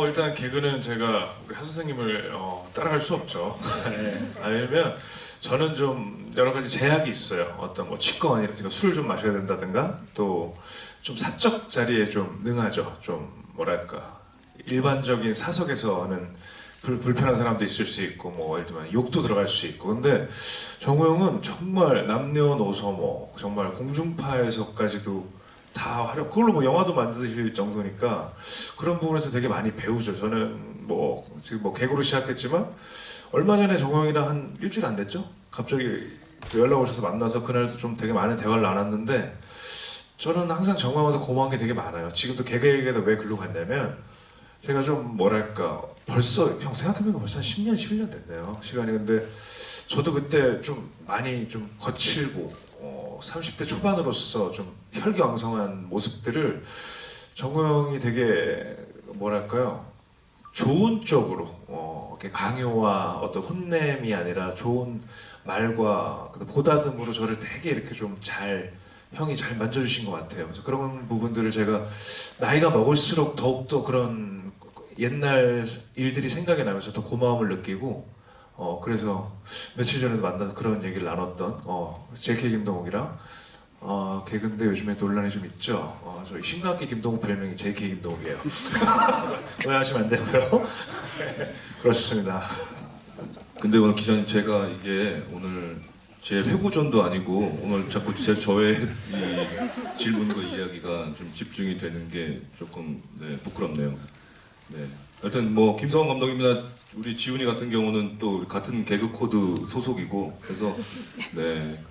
일단 개그는 제가 우리 하 선생님을 따라갈 수 없죠. 네. 아니면 저는 좀 여러 가지 제약이 있어요. 어떤 뭐 치과 아니라 제가 술을 좀 마셔야 된다든가 또 좀 사적 자리에 좀 능하죠. 좀 뭐랄까 일반적인 사석에서는 불편한 사람도 있을 수 있고 뭐 예를 들면 욕도 들어갈 수 있고 근데 정우 형은 정말 남녀노소 뭐 정말 공중파에서까지도 다 활용 그걸로 뭐 영화도 만드실 정도니까 그런 부분에서 되게 많이 배우죠. 저는 뭐 지금 뭐 개그로 시작했지만 얼마 전에 정우 형이랑 한 일주일 안 됐죠? 갑자기 연락 오셔서 만나서 그날도 좀 되게 많은 대화를 나눴는데 저는 항상 정우 형한테 고마운 게 되게 많아요. 지금도 개그 얘기에도 왜 글로 갔냐면 제가 좀 뭐랄까 벌써 형 생각해보니까 벌써 한 10년, 11년 됐네요. 시간이 근데 저도 그때 좀 많이 좀 거칠고 30대 초반으로서 좀 혈기왕성한 모습들을 정우 형이 되게 뭐랄까요 좋은 쪽으로 이렇게 강요와 어떤 혼냄이 아니라 좋은 말과 보다듬으로 저를 되게 이렇게 좀 형이 잘 만져주신 것 같아요. 그래서 그런 부분들을 제가 나이가 먹을수록 더욱더 그런 옛날 일들이 생각이 나면서 더 고마움을 느끼고 그래서 며칠 전에도 만나서 그런 얘기를 나눴던 JK 김동욱이랑 개그인데 요즘에 논란이 좀 있죠. 저희 신각기 김동욱 별명이 JK 김동욱이에요. 오해하시면 안 되고요. 그렇습니다. 근데 오늘 기자님 제가 이게 오늘 제 회고전도 아니고 오늘 자꾸 저의 이 질문과 이야기가 좀 집중이 되는 게 조금 부끄럽네요. 네. 하여튼 뭐 김성원 감독님이나 우리 지훈이 같은 경우는 또 같은 개그 코드 소속이고 그래서 네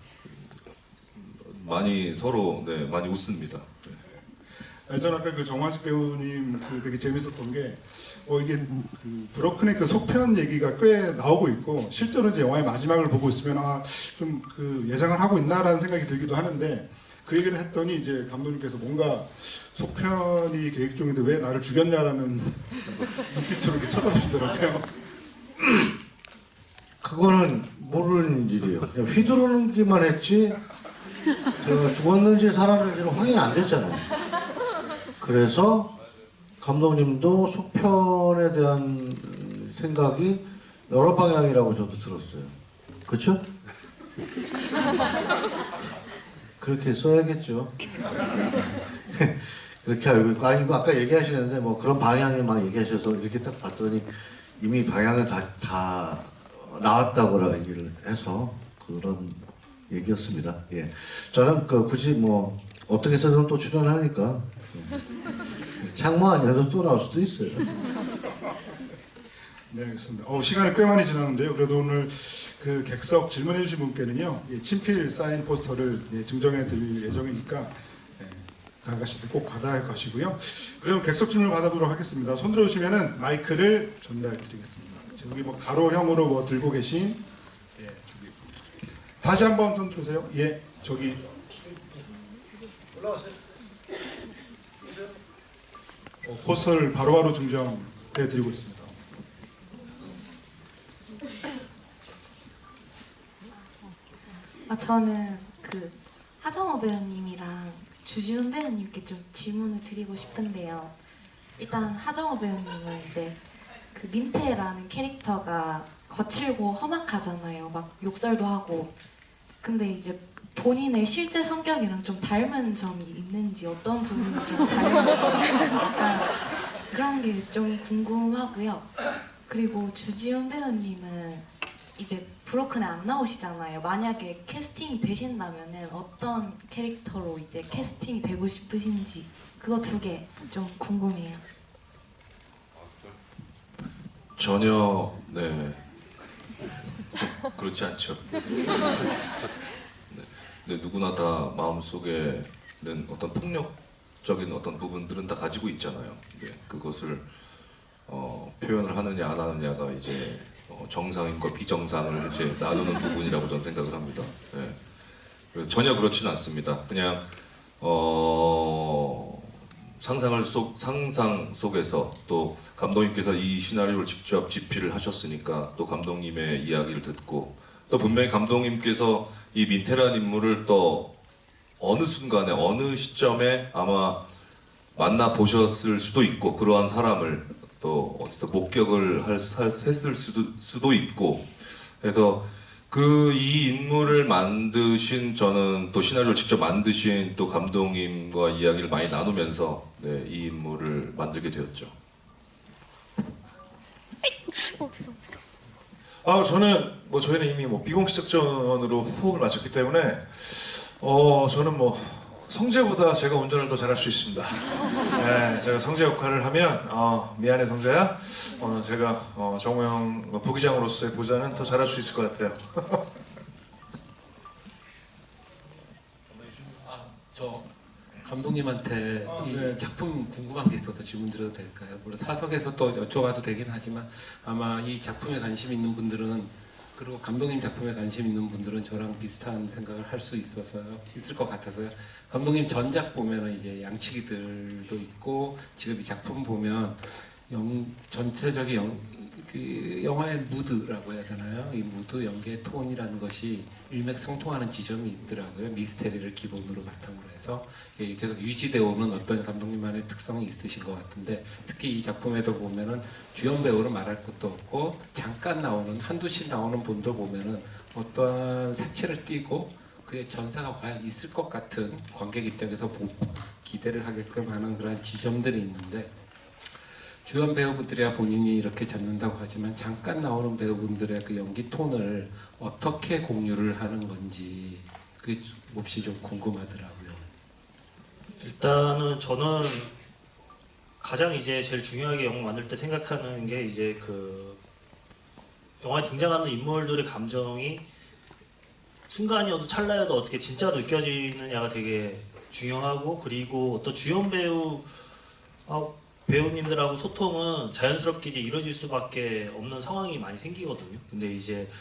많이 서로 많이 웃습니다. 저는 아까 그 정화식 배우님 그 되게 재밌었던 게 이게 그 브로큰의 그 속편 얘기가 꽤 나오고 있고 실제로 이제 영화의 마지막을 보고 있으면 좀 그 예상을 하고 있나라는 생각이 들기도 하는데 그 얘기를 했더니 이제 감독님께서 뭔가 속편이 계획 중인데 왜 나를 죽였냐라는 눈빛으로 이렇게 쳐다보시더라고요. 그거는 모르는 일이에요. 그냥 휘두르기만 했지 죽었는지 살았는지는 확인 안 됐잖아요. 그래서 감독님도 속편에 대한 생각이 여러 방향이라고 저도 들었어요. 그렇죠? 그렇게 써야겠죠. 그렇게 알고 있고 아니 아까 얘기하시는데 뭐 그런 방향에 막 얘기하셔서 이렇게 딱 봤더니 이미 방향은 다 나왔다고 얘기를 해서 그런 얘기였습니다. 예, 저는 굳이 뭐 어떻게 해서든 또 출연하니까 창모 아니어도 또 나올 수도 있어요. 네, 알겠습니다. 시간이 꽤 많이 지났는데요. 그래도 오늘 그 객석 질문해 주신 분께는요, 친필 사인 포스터를 증정해 드릴 예정이니까 나가실 때 꼭 받아가시고요. 그럼 객석 질문을 받아보도록 하겠습니다. 손 들어주시면은 마이크를 전달 드리겠습니다. 저기 뭐 가로형으로 뭐 들고 계신, 저기. 다시 한번 손 들으세요. 예, 저기. 올라오세요. 포스터를 바로바로 증정해 드리고 있습니다. 저는 그 하정우 배우님이랑 주지훈 배우님께 좀 질문을 드리고 싶은데요. 일단 하정우 배우님은 이제 그 민태라는 캐릭터가 거칠고 험악하잖아요. 막 욕설도 하고. 근데 이제 본인의 실제 성격이랑 좀 닮은 점이 있는지 어떤 부분이 좀 닮은지 약간 그런 게 좀 궁금하고요. 그리고 주지훈 배우님은 이제 브로큰에 안 나오시잖아요. 만약에 캐스팅이 되신다면은 어떤 캐릭터로 이제 캐스팅이 되고 싶으신지 그거 두 개 좀 궁금해요. 전혀 그렇지 않죠. 근데 누구나 다 마음속에는 어떤 폭력적인 어떤 부분들은 다 가지고 있잖아요. 그것을 표현을 하느냐 안 하느냐가 이제 정상인과 비정상을 이제 나누는 부분이라고 저는 생각을 합니다. 그래서 전혀 그렇지는 않습니다. 그냥 상상 속에서 또 감독님께서 이 시나리오를 직접 집필을 하셨으니까 또 감독님의 이야기를 듣고 또 분명히 감독님께서 이 민태라는 인물을 또 어느 순간에 어느 시점에 아마 만나 보셨을 수도 있고 그러한 사람을 또 어디서 목격을 했을 수도 있고 그래서 이 인물을 만드신 저는 또 시나리오를 직접 만드신 또 감독님과 이야기를 많이 나누면서 이 인물을 만들게 되었죠. 저는 저희는 이미 비공식적전으로 호흡을 맞췄기 때문에 저는 성재보다 제가 운전을 더 잘할 수 있습니다. 네, 제가 성재 역할을 하면 미안해 성재야. 제가 정우 형 부기장으로서의 보좌는 더 잘할 수 있을 것 같아요. 저 감독님한테 이 작품 궁금한 게 있어서 질문 드려도 될까요? 물론 사석에서 또 여쭤봐도 되긴 하지만 아마 이 작품에 관심 있는 분들은 그리고 감독님 작품에 관심 있는 분들은 저랑 비슷한 생각을 할 수 있을 것 같아서요. 감독님 전작 보면은 이제 양치기들도 있고 지금 이 작품 보면 전체적인 그 영화의 무드라고 해야 되나요? 이 무드 연기의 톤이라는 것이 일맥상통하는 지점이 있더라고요. 미스테리를 기본으로 바탕으로 해서 계속 유지되어 오는 어떤 감독님만의 특성이 있으신 것 같은데 특히 이 작품에도 보면은 주연 배우로 말할 것도 없고 잠깐 나오는 한두 씬 나오는 분도 보면은 어떠한 색채를 띠고 그의 전사가 과연 있을 것 같은 관객 입장에서 기대를 하게끔 하는 그런 지점들이 있는데 주연 배우분들이야 본인이 이렇게 잡는다고 하지만 잠깐 나오는 배우분들의 그 연기 톤을 어떻게 공유를 하는 건지 그게 몹시 좀 궁금하더라고요. 일단은 저는 가장 이제 제일 중요하게 영화 만들 때 생각하는 게 이제 그 영화에 등장하는 인물들의 감정이 순간이어도 찰나여도 어떻게 진짜로 느껴지느냐가 되게 중요하고, 그리고 어떤 주연 배우님들하고 소통은 자연스럽게 이제 이루어질 수밖에 없는 상황이 많이 생기거든요. 근데 이제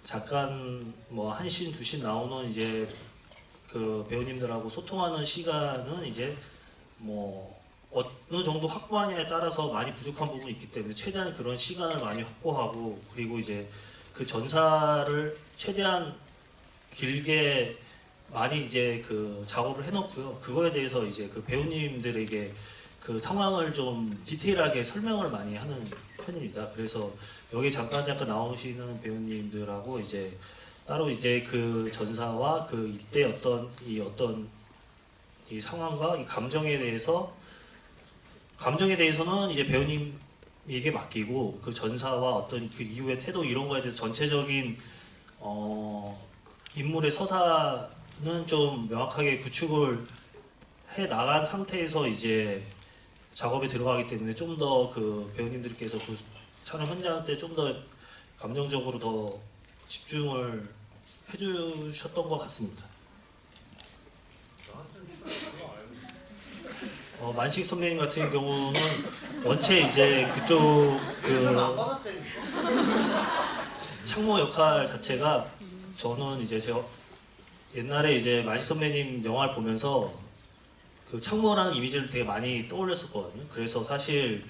잠깐 뭐 한 씬, 두 씬 나오는 이제 그 배우님들하고 소통하는 시간은 이제 뭐 어느 정도 확보하냐에 따라서 많이 부족한 부분이 있기 때문에 최대한 그런 시간을 많이 확보하고, 그리고 이제 그 전사를 최대한 길게 많이 이제 그 작업을 해놓고요. 그거에 대해서 이제 그 배우님들에게 그 상황을 좀 디테일하게 설명을 많이 하는 편입니다. 그래서 여기 잠깐 나오시는 배우님들하고 이제 따로 이제 그 전사와 그 이때 어떤 이 상황과 이 감정에 대해서는 이제 배우님에게 맡기고, 그 전사와 어떤 그 이후의 태도 이런 거에 대해서 전체적인 인물의 서사는 좀 명확하게 구축을 해 나간 상태에서 이제 작업에 들어가기 때문에 좀 더 그 배우님들께서 그 촬영 현장 때 좀 더 감정적으로 더 집중을 해주셨던 것 같습니다. 만식 선배님 같은 경우는 원체 이제 그쪽 그 창모 역할 자체가, 저는 이제 제가 옛날에 이제 만식 선배님 영화를 보면서 그 창모라는 이미지를 되게 많이 떠올렸었거든요. 그래서 사실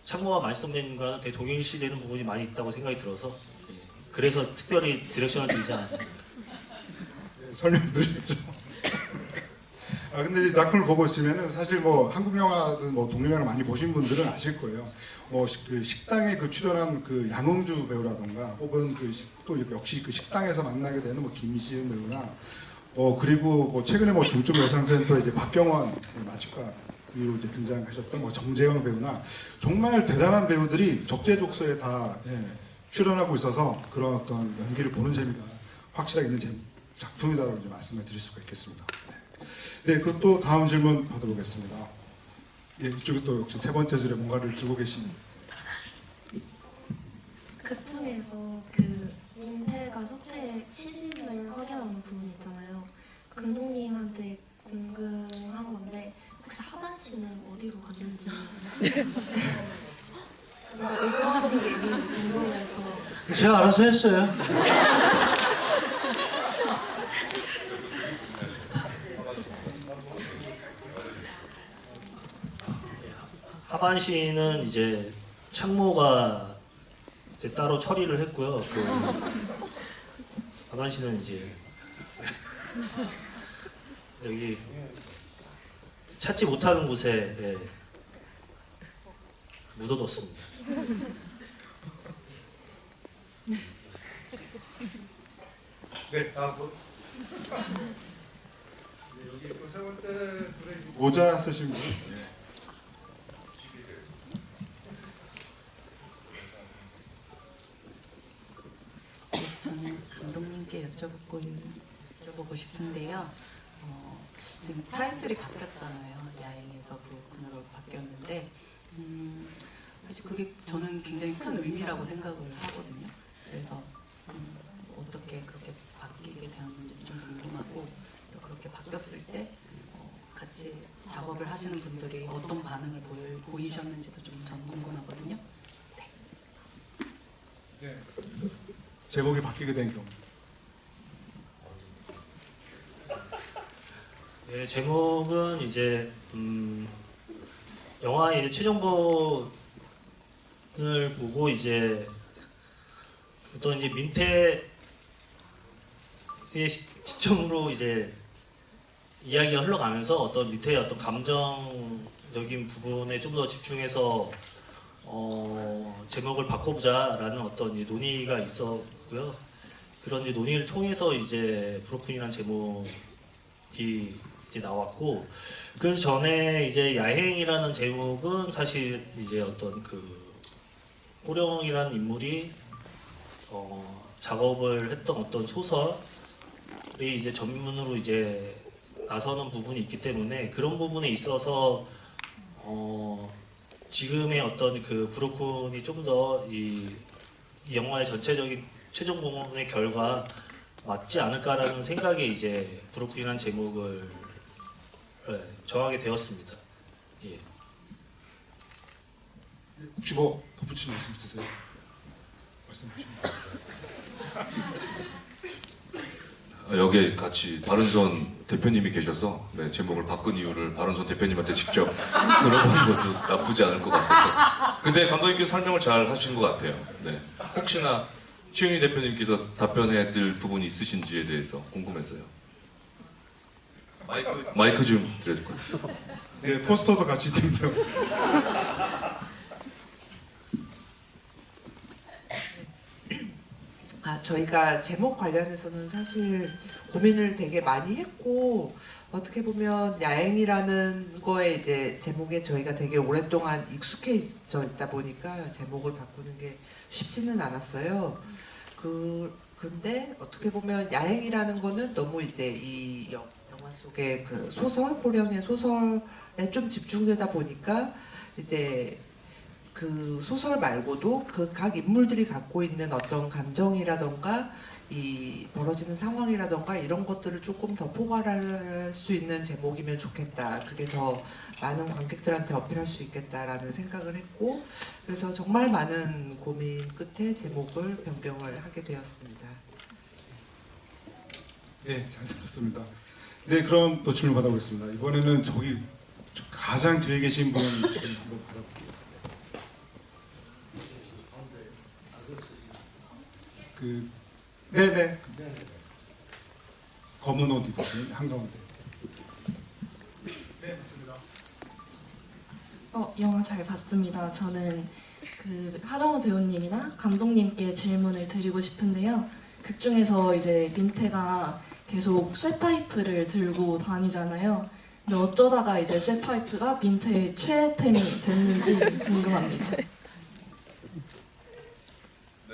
창모와 만식 선배님과는 되게 동일시되는 부분이 많이 있다고 생각이 들어서 그래서 특별히 디렉션을 드리지 않았습니다. 네, 설명 드리죠. 근데 이 작품을 보고 있으면은 사실 뭐 한국 영화든 뭐 독립 영화 많이 보신 분들은 아실 거예요. 뭐 그 식당에 그 출연한 그 양홍주 배우라던가, 혹은 또 역시 그 식당에서 만나게 되는 뭐 김시은 배우나, 그리고 뭐 최근에 뭐 중증 여성센터 이제 박경원 마취과 로 이제 등장하셨던 뭐 정재영 배우나, 정말 대단한 배우들이 적재적소에 다 출연하고 있어서 그런 어떤 연기를 보는 재미가 확실하게 있는 작품이다라고 이제 말씀을 드릴 수가 있겠습니다. 네, 그또 다음 질문 받아보겠습니다. 예, 이쪽에 또 역시 세 번째 줄에 뭔가를 들고 계신. 극 중에서 그 민태가 서태의 시신을 확인하는 부분 있잖아요. 감독님한테 궁금한 건데 혹시 하반 씨는 어디로 갔는지 뭔가 의도하신 게 있는지 궁금해서. 제가 알아서 했어요. 하반 씨는 이제 창모가 이제 따로 처리를 했고요. 그 하반 씨는 이제 여기 찾지 못하는 곳에 묻어뒀습니다. 네, 다음. 여기 또 세 번째 줄에 모자 쓰신 분. 저는 감독님께 여쭤보고 싶은데요. 지금 타이틀이 바뀌었잖아요. 야행에서 브로큰으로 바뀌었는데 사실 그게 저는 굉장히 큰 의미라고 생각을 하거든요. 그래서 어떻게 그렇게 바뀌게 되었는지 좀 궁금하고, 또 그렇게 바뀌었을 때 같이 작업을 하시는 분들이 어떤 반응을 보이셨는지도 좀 전 궁금하거든요. 네. 네. 제목이 바뀌게 된 경우. 네, 제목은 이제 영화의 이제 최종본을 보고 이제 어떤 이제 민태의 시점으로 이제 이야기가 흘러가면서 어떤 민태의 어떤 감정적인 부분에 좀 더 집중해서 제목을 바꿔보자라는 어떤 논의가 있었고요. 그런 이제 논의를 통해서 이제 브로큰이라는 제목이 이제 나왔고, 그 전에 이제 야행이라는 제목은 사실 이제 어떤 그 호령이라는 인물이 작업을 했던 어떤 소설이 이제 전문으로 이제 나서는 부분이 있기 때문에 그런 부분에 있어서 지금의 어떤 그 브로큰이 좀 더 이 영화의 전체적인 최종 공헌의 결과 맞지 않을까라는 생각에 이제 브로큰이라는 제목을 정하게 되었습니다. 예. 혹시 뭐 덧붙이는 말씀 있으세요? 말씀 주시면. 여기에 같이 바른선 대표님이 계셔서 네, 제목을 바꾼 이유를 바른선 대표님한테 직접 들어보는 것도 나쁘지 않을 것 같아서. 근데 감독님께서 설명을 잘 하신 것 같아요. 네. 혹시나 최윤희 대표님께서 답변해드릴 부분이 있으신지에 대해서 궁금했어요. 마이크 좀 드려야 될 것 같아요. 네, 포스터도 같이 등장. 저희가 제목 관련해서는 사실 고민을 되게 많이 했고, 어떻게 보면 야행이라는 거에 이제 제목에 저희가 되게 오랫동안 익숙해져 있다 보니까 제목을 바꾸는 게 쉽지는 않았어요. 근데 어떻게 보면 야행이라는 거는 너무 이제 이 영화 속의 그 소설, 호령의 소설에 좀 집중되다 보니까 이제 그 소설 말고도 그 각 인물들이 갖고 있는 어떤 감정이라던가 이 벌어지는 상황이라던가 이런 것들을 조금 더 포괄할 수 있는 제목이면 좋겠다. 그게 더 많은 관객들한테 어필할 수 있겠다라는 생각을 했고, 그래서 정말 많은 고민 끝에 제목을 변경을 하게 되었습니다. 네, 잘 들었습니다. 네, 그럼 또 질문 받아보겠습니다. 이번에는 저기 가장 뒤에 계신 분 질문 한번 받아볼게요. 네네. 검은 옷 입으신 한가운데. 네, 맞습니다. 영화 잘 봤습니다. 저는 그 하정우 배우님이나 감독님께 질문을 드리고 싶은데요. 극 중에서 이제 민태가 계속 쇠파이프를 들고 다니잖아요. 근데 어쩌다가 이제 쇠파이프가 민태의 최애템이 됐는지 궁금합니다.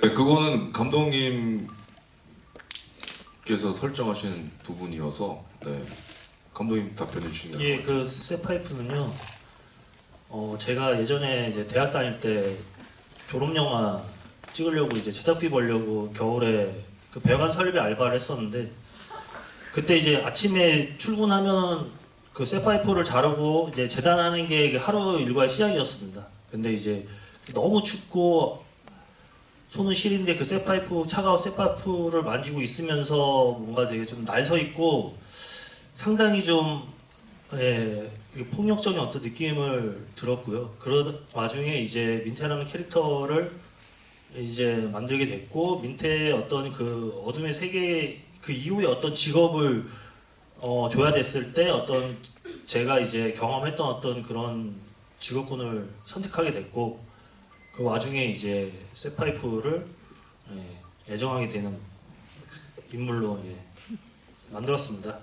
네, 그거는 감독님께서 설정하신 부분이어서 네, 감독님 답변해 주시면. 예, 그 쇠파이프는요. 제가 예전에 이제 대학 다닐 때 졸업 영화 찍으려고 이제 제작비 벌려고 겨울에 그 배관 설비 알바를 했었는데, 그때 이제 아침에 출근하면 그 쇠파이프를 자르고 이제 재단하는 게 하루 일과의 시작이었습니다. 근데 이제 너무 춥고 손은 시린데 그 차가운 쇠파이프를 만지고 있으면서 뭔가 되게 좀 날서 있고 상당히 좀 폭력적인 어떤 느낌을 들었고요. 그런 와중에 이제 민태라는 캐릭터를 이제 만들게 됐고, 민태의 어떤 그 어둠의 세계 그 이후에 어떤 직업을 줘야 됐을 때 어떤 제가 이제 경험했던 어떤 그런 직업군을 선택하게 됐고, 그 와중에 이제 쇠파이프를 애정하게 되는 인물로 만들었습니다.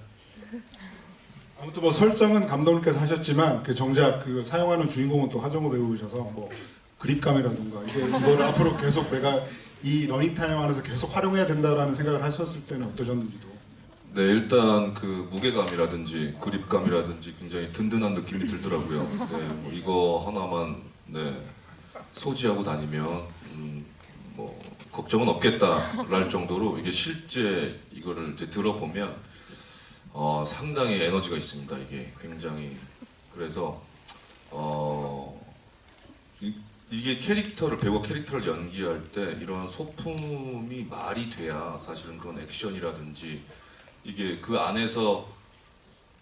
아무튼 뭐 설정은 감독님께서 하셨지만 그 정작 그 사용하는 주인공은 또 하정우 배우셔서 뭐 그립감이라든가 이걸 앞으로 계속 내가 이 러닝타임 안에서 계속 활용해야 된다라는 생각을 하셨을 때는 어떠셨는지도. 네, 일단 그 무게감이라든지 그립감이라든지 굉장히 든든한 느낌이 들더라고요. 네, 뭐 이거 하나만 네, 소지하고 다니면 뭐 걱정은 없겠다랄 정도로 이게 실제 이거를 이제 들어보면 상당히 에너지가 있습니다. 이게 굉장히. 그래서 이게 배우가 캐릭터를 연기할 때 이런 소품이 말이 돼야 사실은 그런 액션이라든지 이게 그 안에서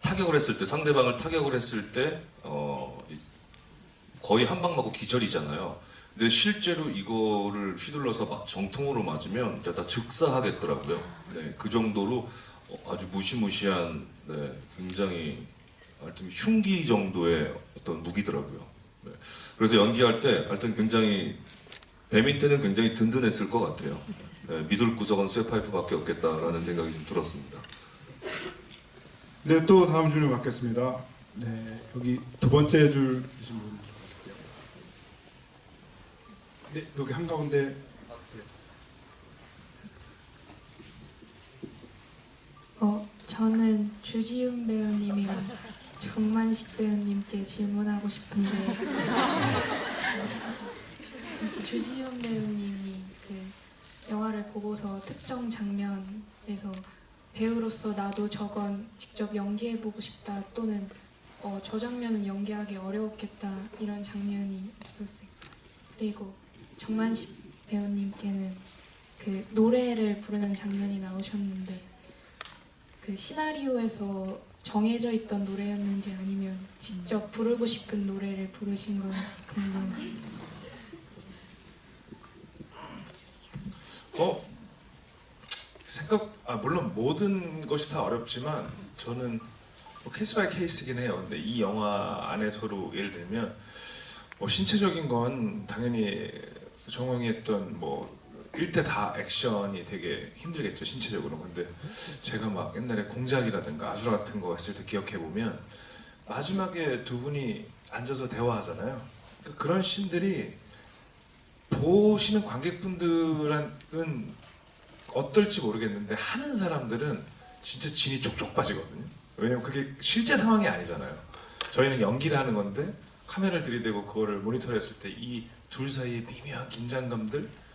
타격을 했을 때, 상대방을 타격을 했을 때 거의 한 방 맞고 기절이잖아요. 근데 실제로 이거를 휘둘러서 정통으로 맞으면 다 즉사하겠더라고요. 네, 그 정도로 아주 무시무시한 네, 굉장히 하여튼 흉기 정도의 어떤 무기더라고요. 네. 그래서 연기할 때 하여튼 굉장히 배 밑에는 굉장히 든든했을 것 같아요. 믿을 구석은 쇠파이프밖에 없겠다라는 생각이 좀 들었습니다. 네, 또 다음 질문 받겠습니다. 네, 여기 두 번째 줄 계신 분. 네, 여기 한가운데. 저는 주지훈 배우님이랑 정만식 배우님께 질문하고 싶은데 주지훈 배우님이 그 영화를 보고서 특정 장면에서 배우로서 나도 저건 직접 연기해보고 싶다 또는 저 장면은 연기하기 어려웠겠다 이런 장면이 있었어요. 그리고 정만식 배우님께는 그 노래를 부르는 장면이 나오셨는데 그 시나리오에서 정해져 있던 노래였는지 아니면 직접 부르고 싶은 노래를 부르신 건지 궁금해요. 물론 모든 것이 다 어렵지만 저는 뭐 케이스 바이 케이스긴 해요. 근데 이 영화 안에서로 예를 들면 뭐 신체적인 건 당연히 정웅이 했던 뭐 1대 다 액션이 되게 힘들겠죠, 신체적으로. 근데 제가 막 옛날에 공작이라든가 아수라 같은 거 했을 때 기억해보면 마지막에 두 분이 앉아서 대화하잖아요. 그런 씬들이 보시는 관객분들은 어떨지 모르겠는데 하는 사람들은 진짜 진이 쪽쪽 빠지거든요. 왜냐면 그게 실제 상황이 아니잖아요. 저희는 연기를 하는 건데 카메라를 들이대고 그거를 모니터했을 때 이 둘 사이의 미묘한 긴장감들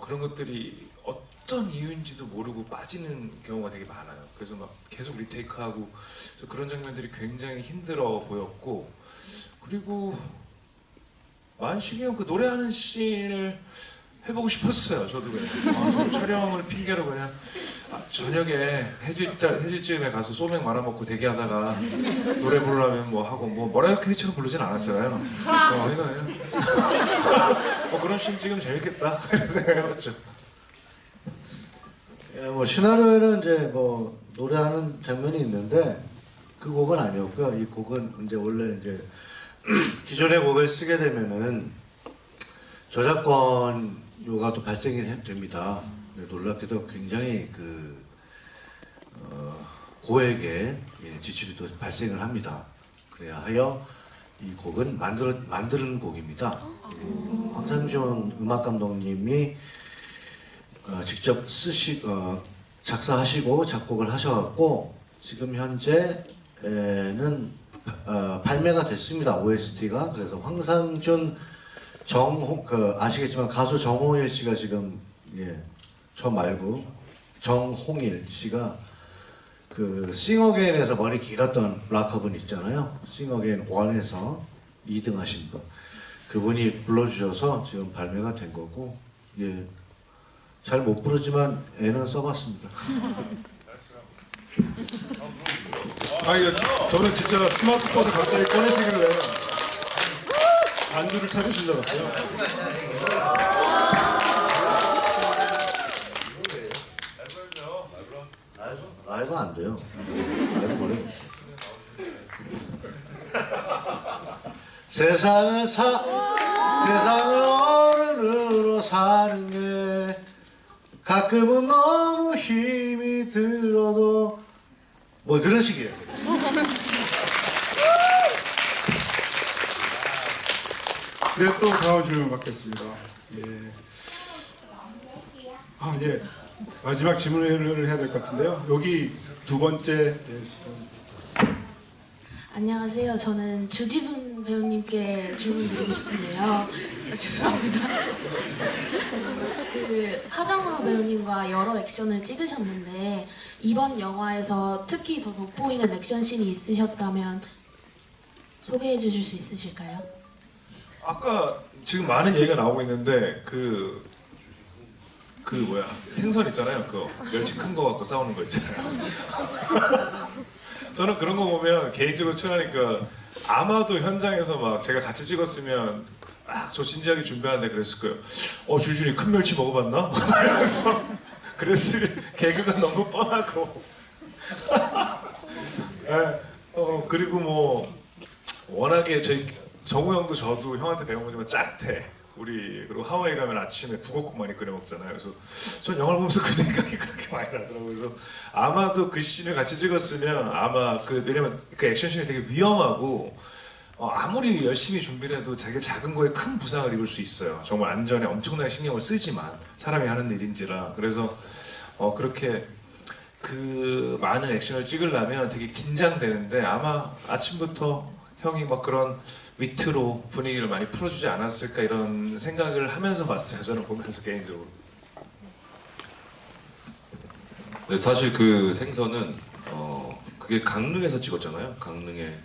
그런 것들이 어떤 이유인지도 모르고 빠지는 경우가 되게 많아요. 그래서 막 계속 리테이크하고 그래서 그런 장면들이 굉장히 힘들어 보였고, 그리고 만식이 형 그 노래하는 씬을 해보고 싶었어요. 저도 그냥 촬영을 핑계로 그냥 저녁에 해질쯤에 가서 소맥 말아먹고 대기하다가 노래 부르려면 뭐 하고 뭐 머라이어 캐리처럼 부르진 않았어요. 그런 씬 찍으면 재밌겠다 이런 생각해봤죠. 뭐 시나리오에는 이제 뭐 노래하는 장면이 있는데 그 곡은 아니었고요. 이 곡은 이제 원래 이제 기존의 곡을 쓰게 되면은 저작권 요가도 발생이 됩니다. 놀랍게도 굉장히 고액의 지출이 발생을 합니다. 그래야 하여 이 곡은 만드는 곡입니다. 황상준 음악 감독님이 직접 작사하시고 작곡을 하셔갖고 지금 현재는 발매가 됐습니다. OST가. 그래서 황상준 아시겠지만 가수 정호일 씨가 지금 저 말고 정홍일 씨가 그 싱어게인에서 머리 길었던 락커분 있잖아요. 싱어게인 1에서 2등 하신 분. 그분이 불러주셔서 지금 발매가 된 거고, 잘 못 부르지만 애는 써봤습니다. 저는 진짜 스마트폰을 갑자기 꺼내시길래 안주를 찾으신 줄 알았어요. 라이브 안 돼요. 라이브 노래. 세상을 어른으로 사는 게 가끔은 너무 힘이 들어도 뭐 그런 식이에요. 네, 또 다음 질문 받겠습니다. 마지막 질문을 해야 될 것 같은데요. 여기 두 번째. 안녕하세요. 저는 주지훈 배우님께 질문드리고 싶은데요. 죄송합니다. 그 하정우 배우님과 여러 액션을 찍으셨는데 이번 영화에서 특히 더 돋보이는 액션씬이 있으셨다면 소개해 주실 수 있으실까요? 아까 지금 많은 얘기가 나오고 있는데 생선 있잖아요. 그 멸치 큰 거 갖고 싸우는 거 있잖아요. 저는 그런 거 보면 개인적으로 친하니까 아마도 현장에서 막 제가 같이 찍었으면 저 진지하게 준비하는데 그랬을 거예요. 줄줄이 큰 멸치 먹어봤나? 그랬을 개그가 너무 뻔하고. 그리고 뭐 워낙에 저희 정우 형도 저도 형한테 배운 거지만 짝대. 우리 그리고 하와이 가면 아침에 북엇국 많이 끓여 먹잖아요. 그래서 전 영화를 보면서 그 생각이 그렇게 많이 나더라고요. 그래서 아마도 그 씬을 같이 찍었으면 아마 왜냐면 그 액션씬이 되게 위험하고 아무리 열심히 준비를 해도 되게 작은 거에 큰 부상을 입을 수 있어요. 정말 안전에 엄청나게 신경을 쓰지만 사람이 하는 일인지라. 그래서 그렇게 그 많은 액션을 찍으려면 되게 긴장되는데 아마 아침부터 형이 막 그런 위트로 분위기를 많이 풀어주지 않았을까 이런 생각을 하면서 봤어요. 저는 보면서 개인적으로. 네, 사실 그 생선은 그게 강릉에서 찍었잖아요. 강릉에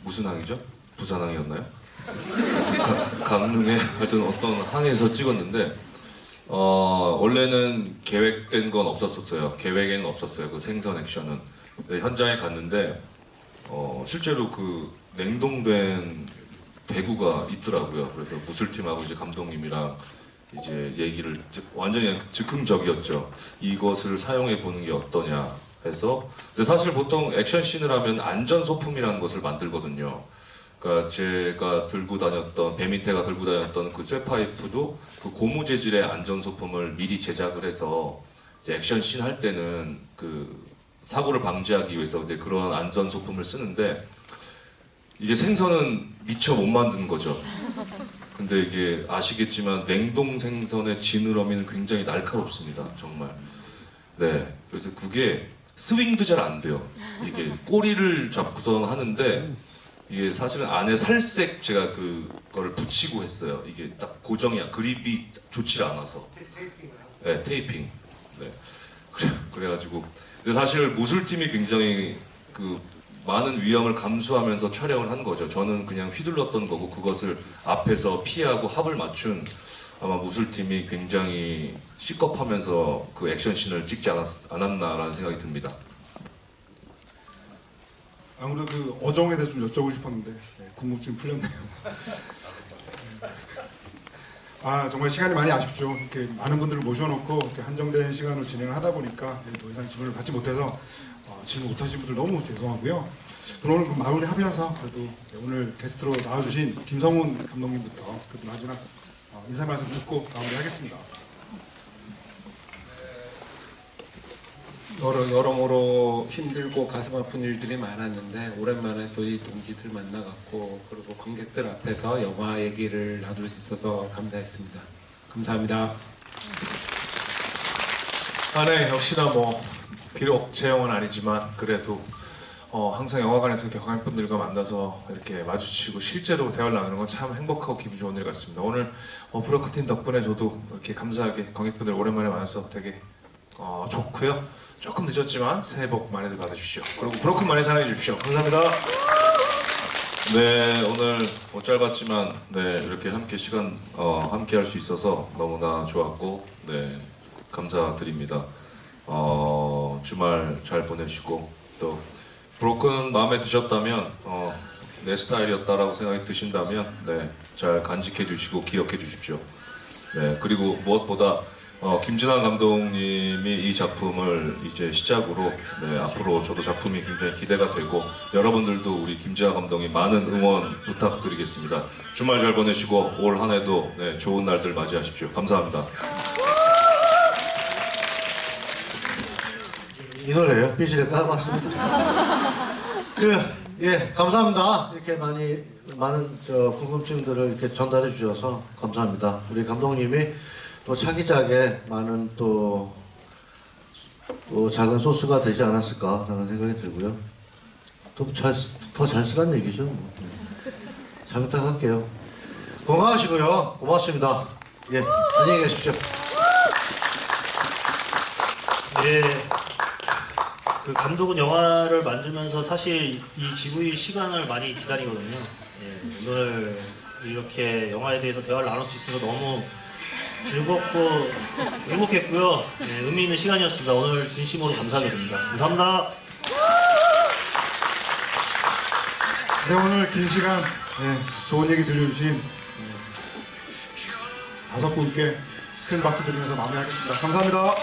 무슨 항이죠? 부산항이었나요? 강릉에 하여튼 어떤 항에서 찍었는데 원래는 계획된 건 없었어요. 계획에는 없었어요. 그 생선 액션은. 네, 현장에 갔는데 실제로 그 냉동된 대구가 있더라고요. 그래서 무술팀하고 이제 감독님이랑 이제 얘기를 완전히 즉흥적이었죠. 이것을 사용해 보는 게 어떠냐 해서. 근데 사실 보통 액션 씬을 하면 안전 소품이라는 것을 만들거든요. 그러니까 제가 들고 다녔던 배민태가 들고 다녔던 그 쇠파이프도 그 고무 재질의 안전 소품을 미리 제작을 해서 이제 액션 씬 할 때는 그 사고를 방지하기 위해서 이제 그런 안전 소품을 쓰는데 이게 생선은 미처 못 만든 거죠. 근데 이게 아시겠지만 냉동 생선의 지느러미는 굉장히 날카롭습니다. 정말. 네, 그래서 그게 스윙도 잘 안 돼요. 이게 꼬리를 잡고선 하는데 이게 사실은 안에 살색 제가 그거를 붙이고 했어요. 이게 딱 고정이야. 그립이 좋지 않아서. 네, 테이핑. 네. 그래가지고 근데 사실 무술팀이 굉장히 그 많은 위험을 감수하면서 촬영을 한 거죠. 저는 그냥 휘둘렀던 거고 그것을 앞에서 피하고 합을 맞춘 아마 무술팀이 굉장히 C급하면서 그 액션씬을 찍지 않았나라는 생각이 듭니다. 아무래도 그 어정에 대해서 좀 여쭤보고 싶었는데 궁금증이 풀렸네요. 정말 시간이 많이 아쉽죠. 이렇게 많은 분들을 모셔놓고 이렇게 한정된 시간으로 진행을 하다 보니까 더 이상 질문을 받지 못해서 질문 못하신 분들 너무 죄송하고요. 그럼 오늘 마무리하면서 그래도 오늘 게스트로 나와주신 김성훈 감독님부터 그래도 마지막 인사 말씀 듣고 마무리하겠습니다. 여러모로 힘들고 가슴 아픈 일들이 많았는데 오랜만에 또 이 동지들 만나갖고 그리고 관객들 앞에서 영화 얘기를 나눌 수 있어서 감사했습니다. 감사합니다. 네, 역시나 뭐 비록 제 영화는 아니지만 그래도 항상 영화관에서 관객분들과 만나서 이렇게 마주치고 실제로 대화를 나누는 건 참 행복하고 기분 좋은 일 같습니다. 오늘 브로커팀 덕분에 저도 이렇게 감사하게 관객분들 오랜만에 만나서 되게 좋고요. 조금 늦었지만 새해 복 많이들 받으십시오. 그리고 브로큰 많이 사랑해 주십시오. 감사합니다. 네, 오늘 짧았지만 네, 이렇게 함께 시간 함께 할 수 있어서 너무나 좋았고 네, 감사드립니다. 주말 잘 보내시고 또 브로큰 마음에 드셨다면 내 스타일이었다라고 생각이 드신다면 네, 잘 간직해 주시고 기억해 주십시오. 네, 그리고 무엇보다 김진환 감독님이 이 작품을 이제 시작으로 네, 앞으로 저도 작품이 굉장히 기대가 되고 여러분들도 우리 김진환 감독님 많은 응원 부탁드리겠습니다. 주말 잘 보내시고 올 한 해도 네, 좋은 날들 맞이하십시오. 감사합니다. 이 노래요? 삐지를 깔아봤습니다. 감사합니다. 이렇게 많은 궁금증들을 이렇게 전달해 주셔서 감사합니다. 우리 감독님이 또 차기작에 많은 또 작은 소스가 되지 않았을까라는 생각이 들고요. 더 잘 쓰란 얘기죠. 잘 부탁할게요. 건강하시고요. 고맙습니다. 안녕히 계십시오. 그 감독은 영화를 만들면서 사실 이 GV 시간을 많이 기다리거든요. 오늘 이렇게 영화에 대해서 대화를 나눌 수 있어서 너무 즐겁고 행복했고요. 의미 있는 시간이었습니다. 오늘 진심으로 감사드립니다. 감사합니다. 네, 오늘 긴 시간 좋은 얘기 들려주신 5분께 큰 박수 드리면서 마무리하겠습니다. 감사합니다.